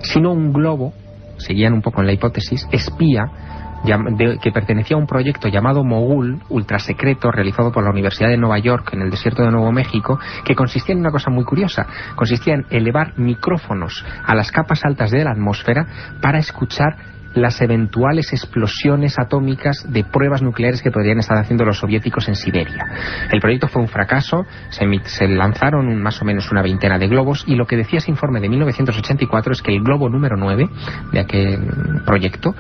sino un globo, seguían un poco en la hipótesis, espía, que pertenecía a un proyecto llamado Mogul, ultrasecreto, realizado por la Universidad de Nueva York en el desierto de Nuevo México, que consistía en una cosa muy curiosa. Consistía en elevar micrófonos a las capas altas de la atmósfera para escuchar las eventuales explosiones atómicas de pruebas nucleares que podrían estar haciendo los soviéticos en Siberia. El proyecto fue un fracaso, se lanzaron más o menos una veintena de globos, y lo que decía ese informe de 1984 es que el globo número 9 de aquel proyecto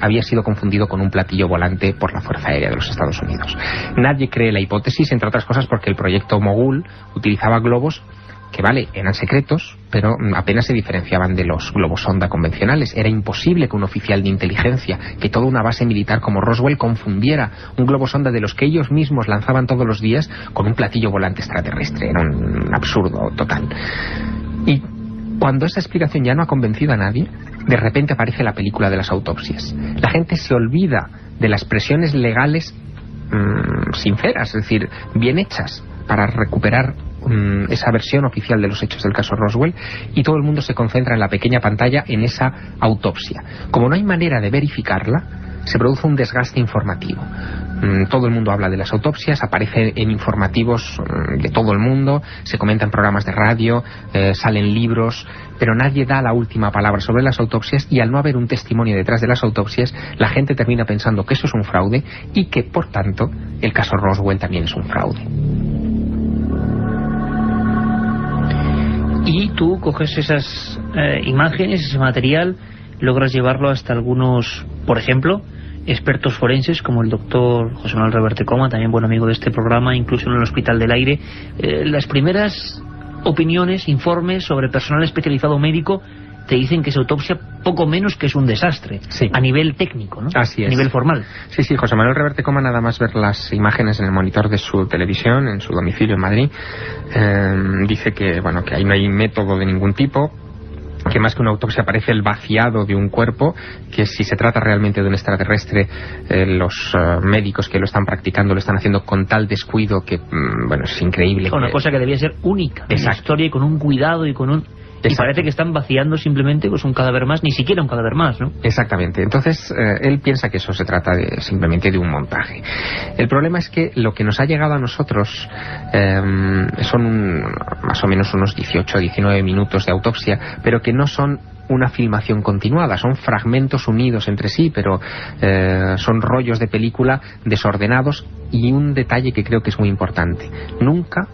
había sido confundido con un platillo volante por la Fuerza Aérea de los Estados Unidos. Nadie cree la hipótesis, entre otras cosas porque el proyecto Mogul utilizaba globos que vale, eran secretos, pero apenas se diferenciaban de los globosonda convencionales. Era imposible que un oficial de inteligencia, que toda una base militar como Roswell confundiera un globosonda de los que ellos mismos lanzaban todos los días con un platillo volante extraterrestre. Era un absurdo total. Y cuando esa explicación ya no ha convencido a nadie, de repente aparece la película de las autopsias. La gente se olvida de las presiones legales sinceras, es decir, bien hechas, para recuperar esa versión oficial de los hechos del caso Roswell, y todo el mundo se concentra en la pequeña pantalla en esa autopsia. Como no hay manera de verificarla, se produce un desgaste informativo. Todo el mundo habla de las autopsias, aparece en informativos de todo el mundo, se comenta en programas de radio, salen libros, pero nadie da la última palabra sobre las autopsias, y al no haber un testimonio detrás de las autopsias, la gente termina pensando que eso es un fraude y que, por tanto, el caso Roswell también es un fraude. Y tú coges esas imágenes, ese material, logras llevarlo hasta algunos, por ejemplo, expertos forenses como el doctor José Manuel Reverte Coma, también buen amigo de este programa, incluso en el Hospital del Aire. Las primeras opiniones, informes sobre personal especializado médico te dicen que esa autopsia poco menos que es un desastre, sí, a nivel técnico, ¿no? Así es. A nivel formal. Sí, sí, José Manuel Reverte Coma, nada más ver las imágenes en el monitor de su televisión, en su domicilio en Madrid, dice que, bueno, que ahí no hay método de ningún tipo, que más que una autopsia parece el vaciado de un cuerpo, que si se trata realmente de un extraterrestre, los médicos que lo están practicando lo están haciendo con tal descuido que, bueno, es increíble. Una cosa que debía ser única en la historia, y con un cuidado y con un... Y parece que están vaciando simplemente pues un cadáver más, ni siquiera un cadáver más, ¿no? Exactamente. Entonces, él piensa que eso se trata simplemente de un montaje. El problema es que lo que nos ha llegado a nosotros son más o menos unos 18 o 19 minutos de autopsia, pero que no son una filmación continuada, son fragmentos unidos entre sí, pero son rollos de película desordenados. Y un detalle que creo que es muy importante: nunca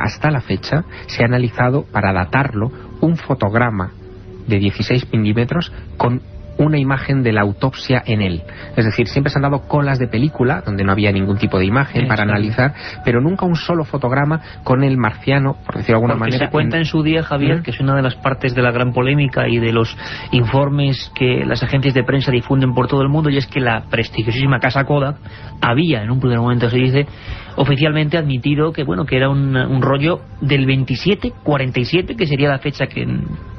hasta la fecha se ha analizado, para datarlo, un fotograma de 16 milímetros con una imagen de la autopsia en él. Es decir, siempre se han dado colas de película donde no había ningún tipo de imagen para analizar, pero nunca un solo fotograma con el marciano, por decirlo de alguna manera. Se cuenta en su día, Javier, que es una de las partes de la gran polémica y de los informes que las agencias de prensa difunden por todo el mundo, y es que la prestigiosísima casa Kodak había, en un primer momento se dice, oficialmente admitido que, bueno, que era un rollo del 27-47, que sería la fecha que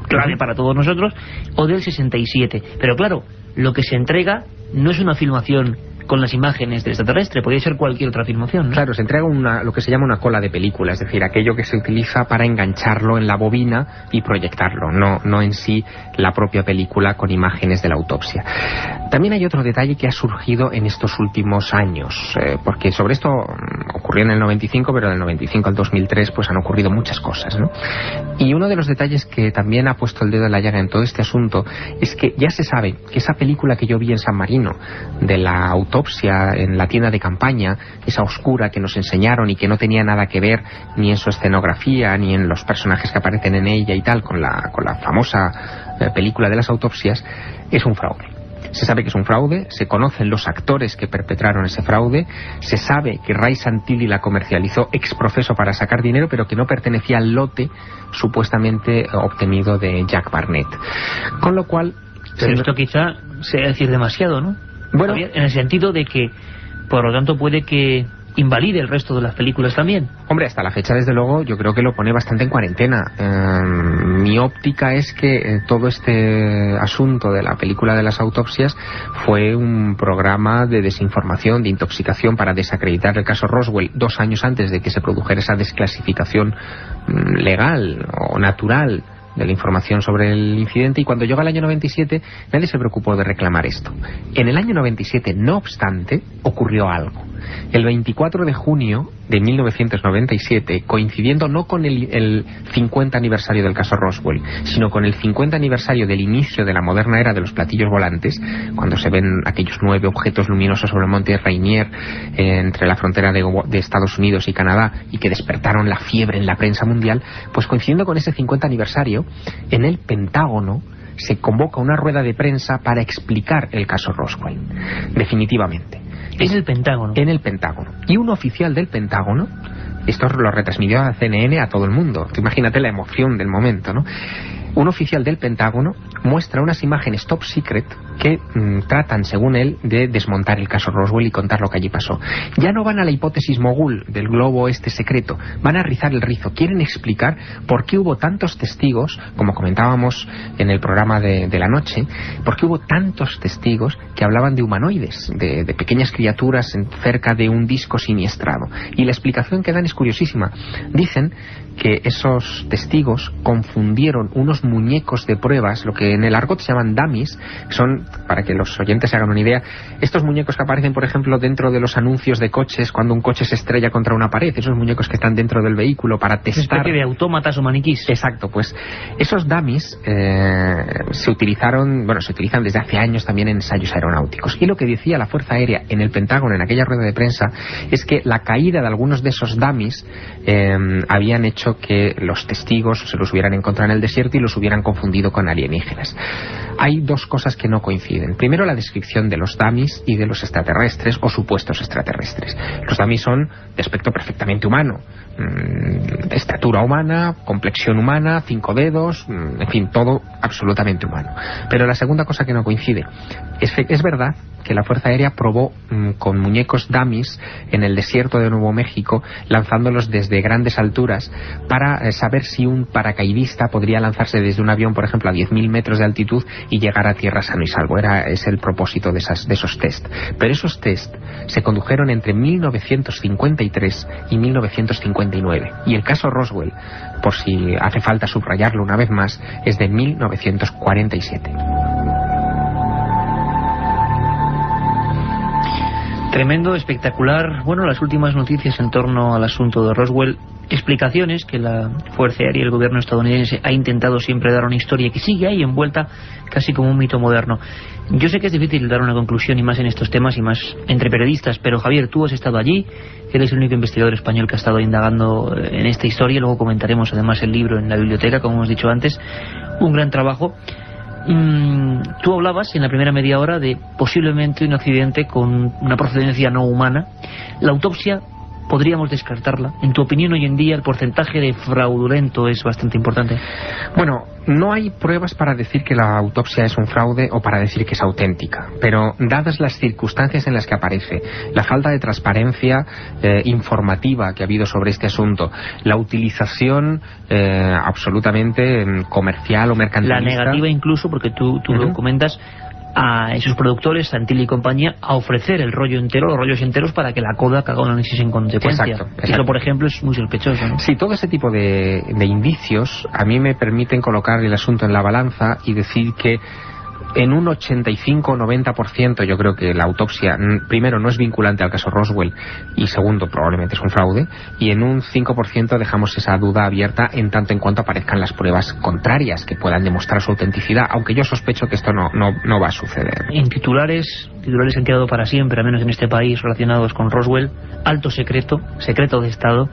clave para todos nosotros, o del 67. Pero claro, lo que se entrega no es una filmación con las imágenes del extraterrestre, podría ser cualquier otra filmación, ¿no? Claro, se entrega lo que se llama una cola de película, es decir, aquello que se utiliza para engancharlo en la bobina y proyectarlo, no en sí la propia película con imágenes de la autopsia. También hay otro detalle que ha surgido en estos últimos años, porque sobre esto ocurrió en el 95, pero del 95 al 2003 pues han ocurrido muchas cosas, ¿no? Y uno de los detalles que también ha puesto el dedo en la llaga en todo este asunto es que ya se sabe que esa película que yo vi en San Marino de la autopsia en la tienda de campaña, esa oscura que nos enseñaron y que no tenía nada que ver ni en su escenografía ni en los personajes que aparecen en ella y tal, con la famosa película de las autopsias, es un fraude. Se sabe que es un fraude, se conocen los actores que perpetraron ese fraude, se sabe que Ray Santilli la comercializó ex profeso para sacar dinero, pero que no pertenecía al lote supuestamente obtenido de Jack Barnett. Con lo cual... Pero esto quizá sea decir demasiado, ¿no? Bueno, en el sentido de que, por lo tanto, puede que invalide el resto de las películas también. Hombre, hasta la fecha, desde luego, yo creo que lo pone bastante en cuarentena. Mi óptica es que todo este asunto de la película de las autopsias fue un programa de desinformación, de intoxicación para desacreditar el caso Roswell 2 años antes de que se produjera esa desclasificación legal o natural de la información sobre el incidente, y cuando llegó el año 97 nadie se preocupó de reclamar esto. En el año 97, no obstante, ocurrió algo. El 24 de junio de 1997, coincidiendo no con el 50 aniversario del caso Roswell, sino con el 50 aniversario del inicio de la moderna era de los platillos volantes, cuando se ven aquellos 9 objetos luminosos sobre el monte Rainier entre la frontera de Estados Unidos y Canadá, y que despertaron la fiebre en la prensa mundial, pues coincidiendo con ese 50 aniversario, en el Pentágono se convoca una rueda de prensa para explicar el caso Roswell, definitivamente. ¿En el Pentágono? En el Pentágono. Y un oficial del Pentágono Esto lo retransmitió a CNN, a todo el mundo. Imagínate la emoción del momento, ¿no? Un oficial del Pentágono muestra unas imágenes top secret que tratan, según él, de desmontar el caso Roswell y contar lo que allí pasó. Ya no van a la hipótesis mogul del globo este secreto, van a rizar el rizo. Quieren explicar por qué hubo tantos testigos, como comentábamos en el programa de la noche, por qué hubo tantos testigos que hablaban de humanoides, de pequeñas criaturas cerca de un disco siniestrado. Y la explicación que dan es curiosísima. Dicen que esos testigos confundieron unos muñecos de pruebas, lo que en el argot se llaman dummies, son, para que los oyentes se hagan una idea, estos muñecos que aparecen, por ejemplo, dentro de los anuncios de coches cuando un coche se estrella contra una pared, esos muñecos que están dentro del vehículo para testar. Una especie de autómatas o maniquís. Exacto, pues esos dummies se utilizan desde hace años también en ensayos aeronáuticos. Y lo que decía la Fuerza Aérea en el Pentágono en aquella rueda de prensa es que la caída de algunos de esos dummies habían hecho que los testigos se los hubieran encontrado en el desierto y los hubieran confundido con alienígenas. Hay dos cosas que no coinciden. Primero, la descripción de los dummies y de los extraterrestres o supuestos extraterrestres. Los dummies son de aspecto perfectamente humano, de estatura humana, complexión humana, 5 dedos, en fin, todo absolutamente humano. Pero la segunda cosa que no coincide es verdad que la Fuerza Aérea probó con muñecos dummies en el desierto de Nuevo México, lanzándolos desde grandes alturas para saber si un paracaidista podría lanzarse desde un avión, por ejemplo, a 10.000 metros de altitud y llegar a tierra sano y salvo. Es el propósito de esos test. Pero esos test se condujeron entre 1953 y 1959. Y el caso Roswell, por si hace falta subrayarlo una vez más, es de 1947. Tremendo, espectacular. Bueno, las últimas noticias en torno al asunto de Roswell, explicaciones que la Fuerza Aérea y el gobierno estadounidense ha intentado siempre dar a una historia que sigue ahí envuelta casi como un mito moderno. Yo sé que es difícil dar una conclusión, y más en estos temas, y más entre periodistas, pero Javier, tú has estado allí, eres el único investigador español que ha estado indagando en esta historia, luego comentaremos además el libro en la biblioteca, como hemos dicho antes, un gran trabajo. Tú hablabas en la primera media hora de posiblemente un accidente con una procedencia no humana. La autopsia podríamos descartarla. En tu opinión, hoy en día el porcentaje de fraudulento es bastante importante. Bueno, no hay pruebas para decir que la autopsia es un fraude o para decir que es auténtica, pero dadas las circunstancias en las que aparece, la falta de transparencia informativa que ha habido sobre este asunto, la utilización absolutamente comercial o mercantilista, la negativa incluso, porque tú lo comentas, a esos productores, Santilli y compañía, a ofrecer el rollo entero, los rollos enteros, para que la Kodak haga un análisis en consecuencia. Exacto. Eso, por ejemplo, es muy sospechoso, ¿no? Sí, todo ese tipo de indicios a mí me permiten colocar el asunto en la balanza y decir que en un 85-90% yo creo que la autopsia, primero, no es vinculante al caso Roswell, y segundo, probablemente es un fraude, y en un 5% dejamos esa duda abierta en tanto en cuanto aparezcan las pruebas contrarias que puedan demostrar su autenticidad, aunque yo sospecho que esto no va a suceder. En titulares han quedado para siempre, al menos en este país, relacionados con Roswell: alto secreto, secreto de Estado.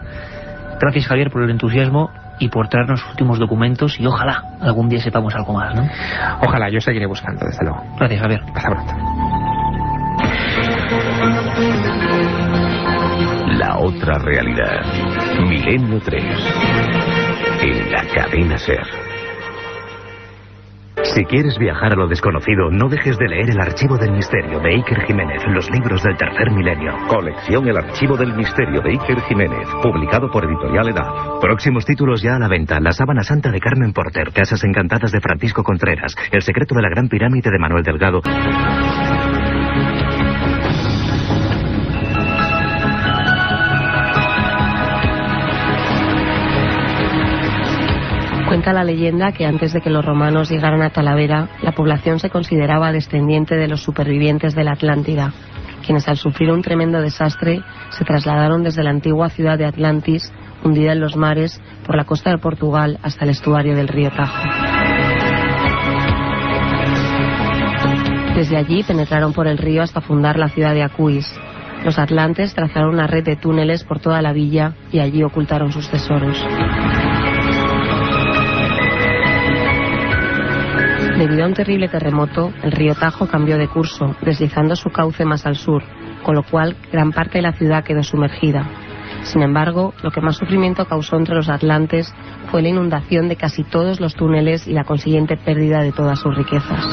Gracias, Javier, por el entusiasmo y por traernos los últimos documentos, y ojalá algún día sepamos algo más, ¿no? Ojalá, yo seguiré buscando, desde luego. Gracias, Javier. Hasta pronto. La otra realidad. Milenio 3. En la cadena SER. Si quieres viajar a lo desconocido, no dejes de leer El Archivo del Misterio de Iker Jiménez, los libros del tercer milenio. Colección El Archivo del Misterio de Iker Jiménez, publicado por Editorial Edad. Próximos títulos ya a la venta: La Sábana Santa de Carmen Porter, Casas Encantadas de Francisco Contreras, El secreto de la Gran Pirámide de Manuel Delgado. Cuenta la leyenda que antes de que los romanos llegaran a Talavera, la población se consideraba descendiente de los supervivientes de la Atlántida, quienes al sufrir un tremendo desastre se trasladaron desde la antigua ciudad de Atlantis, hundida en los mares, por la costa de Portugal hasta el estuario del río Tajo. Desde allí penetraron por el río hasta fundar la ciudad de Acuís. Los atlantes trazaron una red de túneles por toda la villa y allí ocultaron sus tesoros. Debido a un terrible terremoto, el río Tajo cambió de curso, deslizando su cauce más al sur, con lo cual gran parte de la ciudad quedó sumergida. Sin embargo, lo que más sufrimiento causó entre los atlantes fue la inundación de casi todos los túneles y la consiguiente pérdida de todas sus riquezas.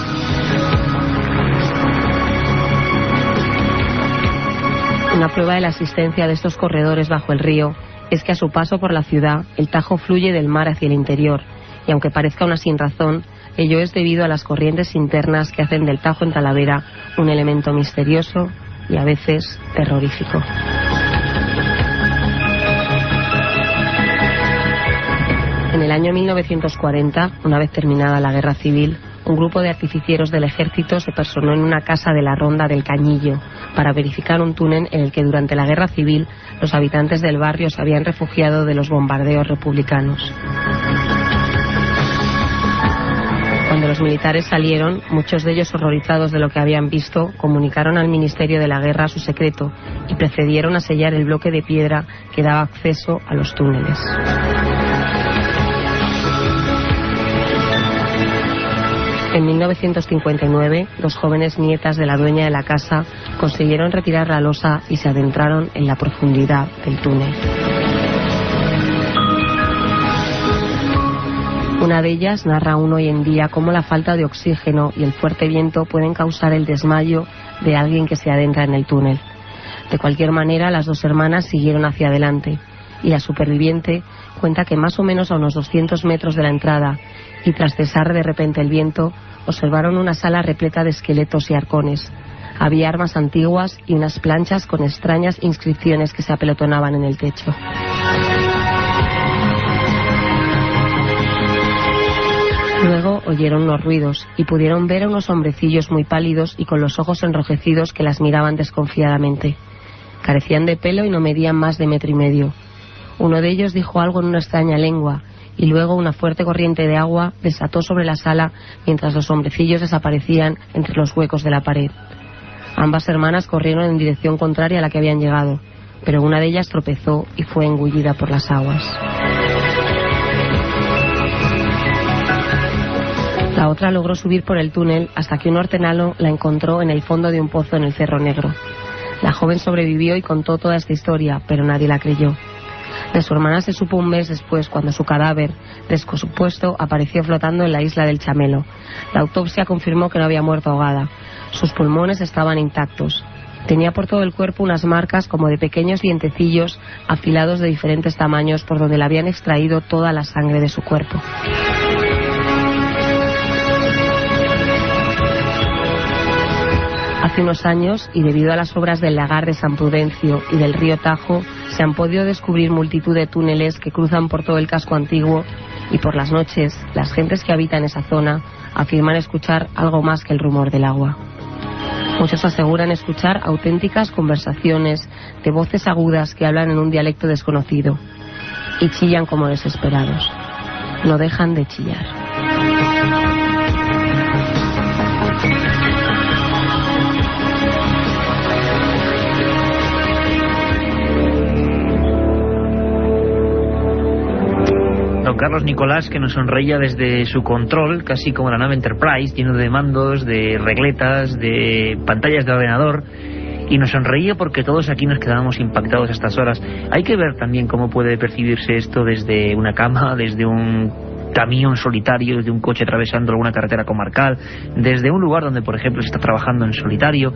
Una prueba de la existencia de estos corredores bajo el río es que a su paso por la ciudad, el Tajo fluye del mar hacia el interior, y aunque parezca una sinrazón, ello es debido a las corrientes internas que hacen del Tajo en Talavera un elemento misterioso y a veces terrorífico. En el año 1940, una vez terminada la Guerra Civil, un grupo de artificieros del ejército se personó en una casa de la Ronda del Cañillo para verificar un túnel en el que durante la Guerra Civil los habitantes del barrio se habían refugiado de los bombardeos republicanos. Cuando los militares salieron, muchos de ellos horrorizados de lo que habían visto, comunicaron al Ministerio de la Guerra su secreto y procedieron a sellar el bloque de piedra que daba acceso a los túneles. En 1959, dos jóvenes nietas de la dueña de la casa consiguieron retirar la losa y se adentraron en la profundidad del túnel. Una de ellas narra aún hoy en día cómo la falta de oxígeno y el fuerte viento pueden causar el desmayo de alguien que se adentra en el túnel. De cualquier manera, las dos hermanas siguieron hacia adelante y la superviviente cuenta que más o menos a unos 200 metros de la entrada y tras cesar de repente el viento, observaron una sala repleta de esqueletos y arcones. Había armas antiguas y unas planchas con extrañas inscripciones que se apelotonaban en el techo. Luego oyeron unos ruidos y pudieron ver a unos hombrecillos muy pálidos y con los ojos enrojecidos que las miraban desconfiadamente. Carecían de pelo y no medían más de 1,5 metros. Uno de ellos dijo algo en una extraña lengua y luego una fuerte corriente de agua desató sobre la sala mientras los hombrecillos desaparecían entre los huecos de la pared. Ambas hermanas corrieron en dirección contraria a la que habían llegado, pero una de ellas tropezó y fue engullida por las aguas. La otra logró subir por el túnel hasta que un hortenalo la encontró en el fondo de un pozo en el Cerro Negro. La joven sobrevivió y contó toda esta historia, pero nadie la creyó. De su hermana se supo un mes después, cuando su cadáver, descompuesto, apareció flotando en la isla del Chamelo. La autopsia confirmó que no había muerto ahogada. Sus pulmones estaban intactos. Tenía por todo el cuerpo unas marcas como de pequeños dientecillos afilados de diferentes tamaños por donde le habían extraído toda la sangre de su cuerpo. Hace unos años, y debido a las obras del lagar de San Prudencio y del río Tajo, se han podido descubrir multitud de túneles que cruzan por todo el casco antiguo y por las noches, las gentes que habitan esa zona afirman escuchar algo más que el rumor del agua. Muchos aseguran escuchar auténticas conversaciones de voces agudas que hablan en un dialecto desconocido y chillan como desesperados. No dejan de chillar. Don Carlos Nicolás, que nos sonreía desde su control, casi como la nave Enterprise, lleno de mandos, de regletas, de pantallas de ordenador, y nos sonreía porque todos aquí nos quedábamos impactados a estas horas. Hay que ver también cómo puede percibirse esto desde una cama, desde un camión solitario, desde un coche atravesando alguna carretera comarcal, desde un lugar donde, por ejemplo, se está trabajando en solitario.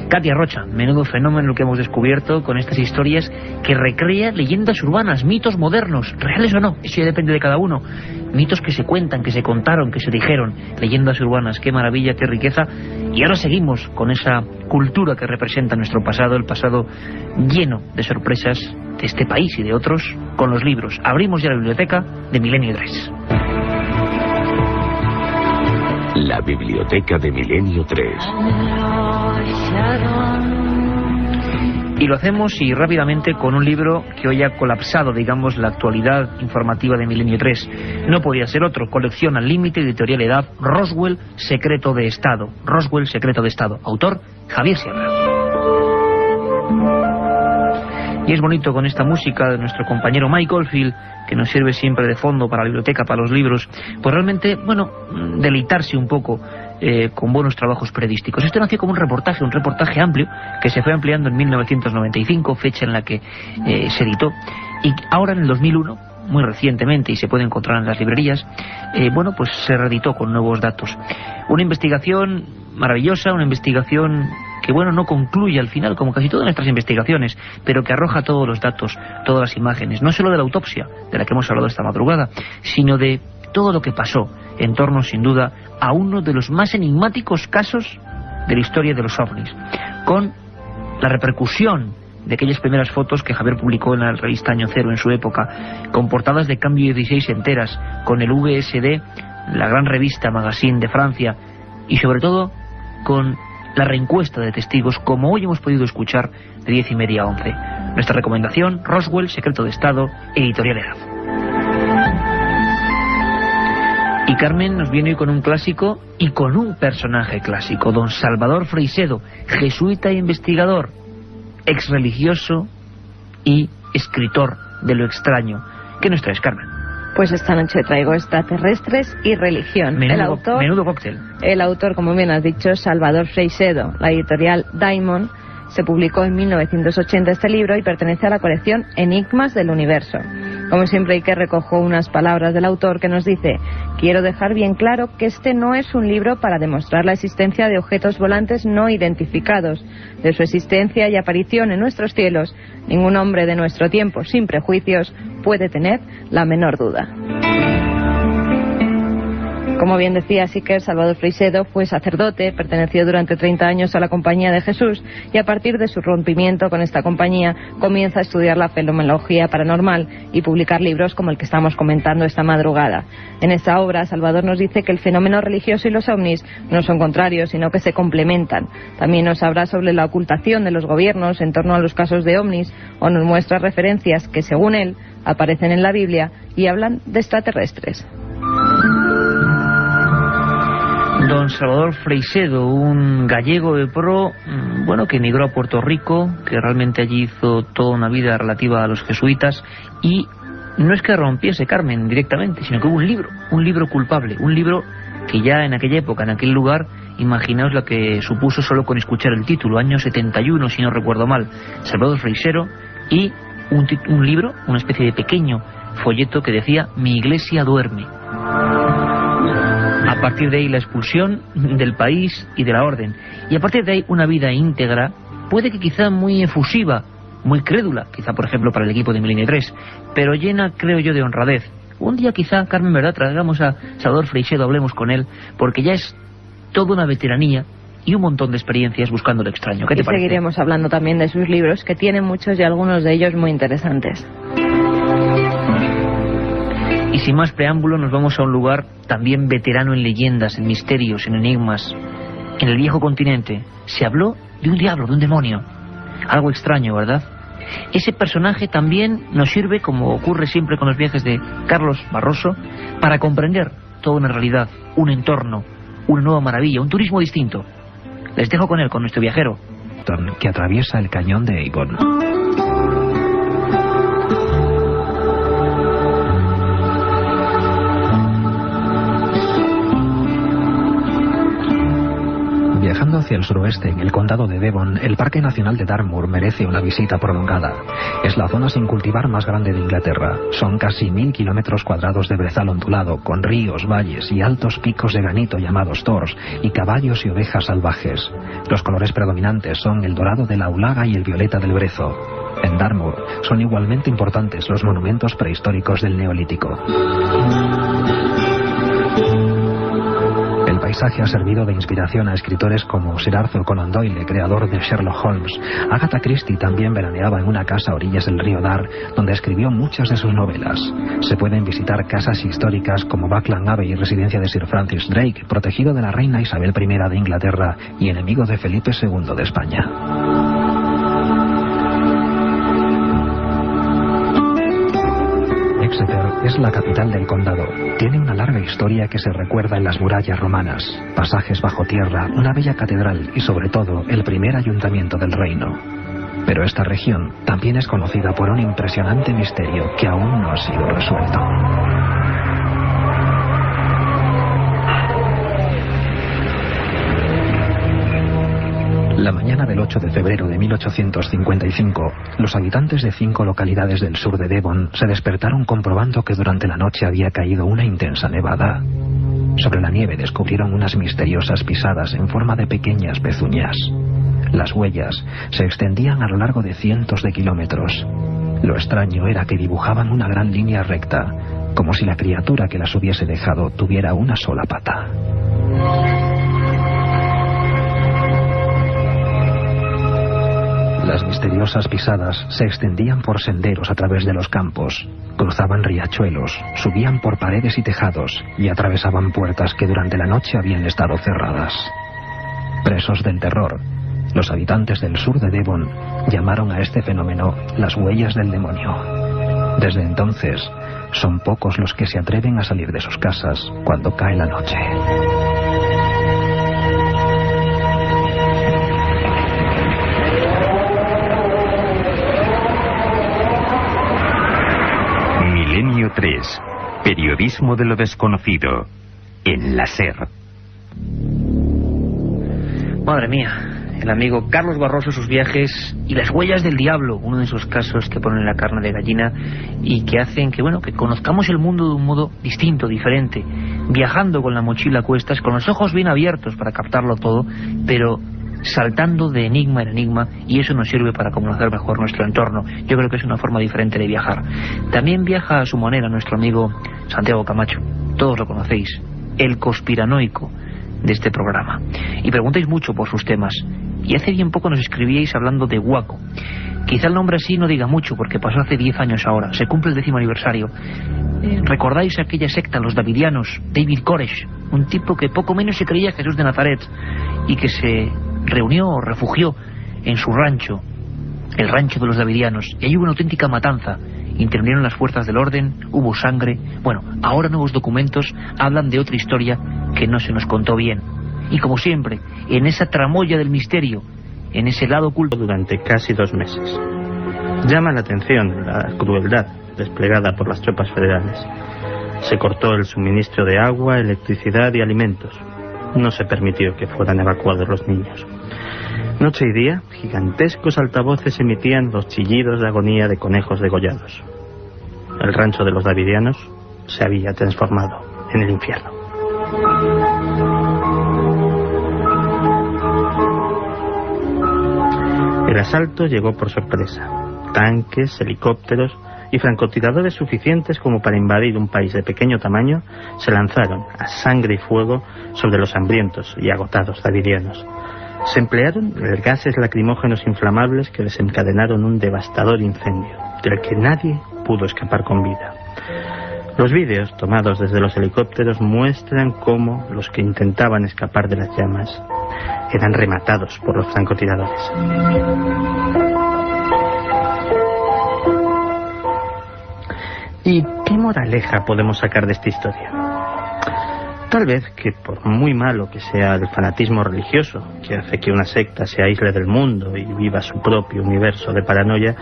Katia Rocha, menudo fenómeno lo que hemos descubierto con estas historias que recrea leyendas urbanas, mitos modernos, reales o no, eso ya depende de cada uno. Mitos que se cuentan, que se contaron, que se dijeron, leyendas urbanas, qué maravilla, qué riqueza. Y ahora seguimos con esa cultura que representa nuestro pasado, el pasado lleno de sorpresas de este país y de otros, con los libros. Abrimos ya la biblioteca de Milenio 3. La biblioteca de Milenio 3. Y lo hacemos y rápidamente con un libro que hoy ha colapsado, digamos, la actualidad informativa de Milenio 3. No podía ser otro. Colección al límite, editorial Edad, Roswell, Secreto de Estado. Roswell, Secreto de Estado. Autor, Javier Sierra. Y es bonito con esta música de nuestro compañero Mike Oldfield, que nos sirve siempre de fondo para la biblioteca, para los libros, pues realmente, bueno, deleitarse un poco con buenos trabajos periodísticos. Esto nació como un reportaje amplio, que se fue ampliando en 1995, fecha en la que se editó, y ahora en el 2001, muy recientemente, y se puede encontrar en las librerías, bueno, pues se reeditó con nuevos datos. Una investigación maravillosa, una investigación que, bueno, no concluye al final, como casi todas nuestras investigaciones, pero que arroja todos los datos, todas las imágenes, no solo de la autopsia, de la que hemos hablado esta madrugada, sino de todo lo que pasó en torno, sin duda, a uno de los más enigmáticos casos de la historia de los ovnis, con la repercusión de aquellas primeras fotos que Javier publicó en la revista Año Cero en su época, con portadas de Cambio 16 enteras, con el VSD, la gran revista Magazine de Francia, y sobre todo con la reencuesta de testigos, como hoy hemos podido escuchar, de 10:30 a 11. Nuestra recomendación: Roswell, Secreto de Estado, Editorial Eraz. Y Carmen nos viene hoy con un clásico y con un personaje clásico, don Salvador Freixedo, jesuita e investigador, ex religioso y escritor de lo extraño. ¿Qué nos traes, Carmen? Pues esta noche traigo Extraterrestres y Religión. Menudo cóctel. El autor, como bien has dicho, Salvador Freixedo. La editorial Diamond. Se publicó en 1980 este libro y pertenece a la colección Enigmas del Universo. Como siempre, Iker recojo unas palabras del autor que nos dice: quiero dejar bien claro que este no es un libro para demostrar la existencia de objetos volantes no identificados. De su existencia y aparición en nuestros cielos, ningún hombre de nuestro tiempo, sin prejuicios, puede tener la menor duda. Como bien decía Iker, Salvador Freixedo fue sacerdote, perteneció durante 30 años a la Compañía de Jesús y a partir de su rompimiento con esta compañía comienza a estudiar la fenomenología paranormal y publicar libros como el que estamos comentando esta madrugada. En esta obra, Salvador nos dice que el fenómeno religioso y los ovnis no son contrarios, sino que se complementan. También nos habla sobre la ocultación de los gobiernos en torno a los casos de ovnis, o nos muestra referencias que, según él, aparecen en la Biblia y hablan de extraterrestres. Don Salvador Freixedo, un gallego de pro, bueno, que emigró a Puerto Rico, que realmente allí hizo toda una vida relativa a los jesuitas, y no es que rompiese, Carmen, directamente, sino que hubo un libro culpable, un libro que ya en aquella época, en aquel lugar, imaginaos lo que supuso solo con escuchar el título, año 71, si no recuerdo mal, Salvador Freixedo, y un libro, una especie de pequeño folleto que decía: mi iglesia duerme. A partir de ahí la expulsión del país y de la orden. Y a partir de ahí una vida íntegra, puede que quizá muy efusiva, muy crédula, quizá por ejemplo para el equipo de Milenio 3, pero llena, creo yo, de honradez. Un día quizá, Carmen, ¿verdad?, traigamos a Salvador Freixedo, hablemos con él, porque ya es toda una veteranía y un montón de experiencias buscando lo extraño. ¿Qué te parece? Seguiremos hablando también de sus libros, que tienen muchos y algunos de ellos muy interesantes. Y sin más preámbulo nos vamos a un lugar también veterano en leyendas, en misterios, en enigmas. En el viejo continente se habló de un diablo, de un demonio. Algo extraño, ¿verdad? Ese personaje también nos sirve, como ocurre siempre con los viajes de Carlos Barroso, para comprender toda una realidad, un entorno, una nueva maravilla, un turismo distinto. Les dejo con él, con nuestro viajero, que atraviesa el cañón de Avon. Viajando hacia el suroeste, en el condado de Devon, el Parque Nacional de Dartmoor merece una visita prolongada. Es la zona sin cultivar más grande de Inglaterra. Son casi 1000 kilómetros cuadrados de brezal ondulado, con ríos, valles y altos picos de granito llamados tors, y caballos y ovejas salvajes. Los colores predominantes son el dorado de la aulaga y el violeta del brezo. En Dartmoor son igualmente importantes los monumentos prehistóricos del Neolítico. El paisaje ha servido de inspiración a escritores como Sir Arthur Conan Doyle, creador de Sherlock Holmes. Agatha Christie también veraneaba en una casa a orillas del río Dar, donde escribió muchas de sus novelas. Se pueden visitar casas históricas como Buckland Abbey, residencia de Sir Francis Drake, protegido de la reina Isabel I de Inglaterra y enemigo de Felipe II de España. Exeter es la capital del condado. Tiene una larga historia que se recuerda en las murallas romanas, pasajes bajo tierra, una bella catedral y sobre todo el primer ayuntamiento del reino. Pero esta región también es conocida por un impresionante misterio que aún no ha sido resuelto. La mañana del 8 de febrero de 1855, los habitantes de 5 localidades del sur de Devon se despertaron comprobando que durante la noche había caído una intensa nevada. Sobre la nieve descubrieron unas misteriosas pisadas en forma de pequeñas pezuñas. Las huellas se extendían a lo largo de cientos de kilómetros. Lo extraño era que dibujaban una gran línea recta, como si la criatura que las hubiese dejado tuviera una sola pata. Las misteriosas pisadas se extendían por senderos a través de los campos, cruzaban riachuelos, subían por paredes y tejados y atravesaban puertas que durante la noche habían estado cerradas. Presos del terror, los habitantes del sur de Devon llamaron a este fenómeno las huellas del demonio. Desde entonces, son pocos los que se atreven a salir de sus casas cuando cae la noche. Milenio 3. Periodismo de lo desconocido. En la SER. Madre mía, el amigo Carlos Barroso, sus viajes y las huellas del diablo, uno de esos casos que ponen la carne de gallina y que hacen que, bueno, que conozcamos el mundo de un modo distinto, diferente, viajando con la mochila a cuestas, con los ojos bien abiertos para captarlo todo, pero saltando de enigma en enigma, y eso nos sirve para conocer mejor nuestro entorno. Yo creo que es una forma diferente de viajar. También viaja a su manera nuestro amigo Santiago Camacho, todos lo conocéis, el conspiranoico de este programa, y preguntáis mucho por sus temas, y hace bien poco nos escribíais hablando de Waco. Quizá el nombre así no diga mucho porque pasó hace 10 años ahora, se cumple el 10º aniversario. ¿Recordáis aquella secta, los davidianos? David Koresh, un tipo que poco menos se creía Jesús de Nazaret y que se reunió o refugió en su rancho, el rancho de los davidianos, y ahí hubo una auténtica matanza. Intervinieron las fuerzas del orden, hubo sangre. Bueno, ahora nuevos documentos hablan de otra historia que no se nos contó bien. Y como siempre, en esa tramoya del misterio, en ese lado oculto, durante casi 2 meses. Llama la atención la crueldad desplegada por las tropas federales. Se cortó el suministro de agua, electricidad y alimentos. No se permitió que fueran evacuados los niños. Noche y día, gigantescos altavoces emitían los chillidos de agonía de conejos degollados. El rancho de los davidianos se había transformado en el infierno. El asalto llegó por sorpresa. Tanques, helicópteros y francotiradores suficientes como para invadir un país de pequeño tamaño se lanzaron a sangre y fuego sobre los hambrientos y agotados davidianos. Se emplearon gases lacrimógenos inflamables que desencadenaron un devastador incendio, del que nadie pudo escapar con vida. Los vídeos tomados desde los helicópteros muestran cómo los que intentaban escapar de las llamas eran rematados por los francotiradores. ¿Y qué moraleja podemos sacar de esta historia? Tal vez que por muy malo que sea el fanatismo religioso, que hace que una secta se aísle del mundo y viva su propio universo de paranoia,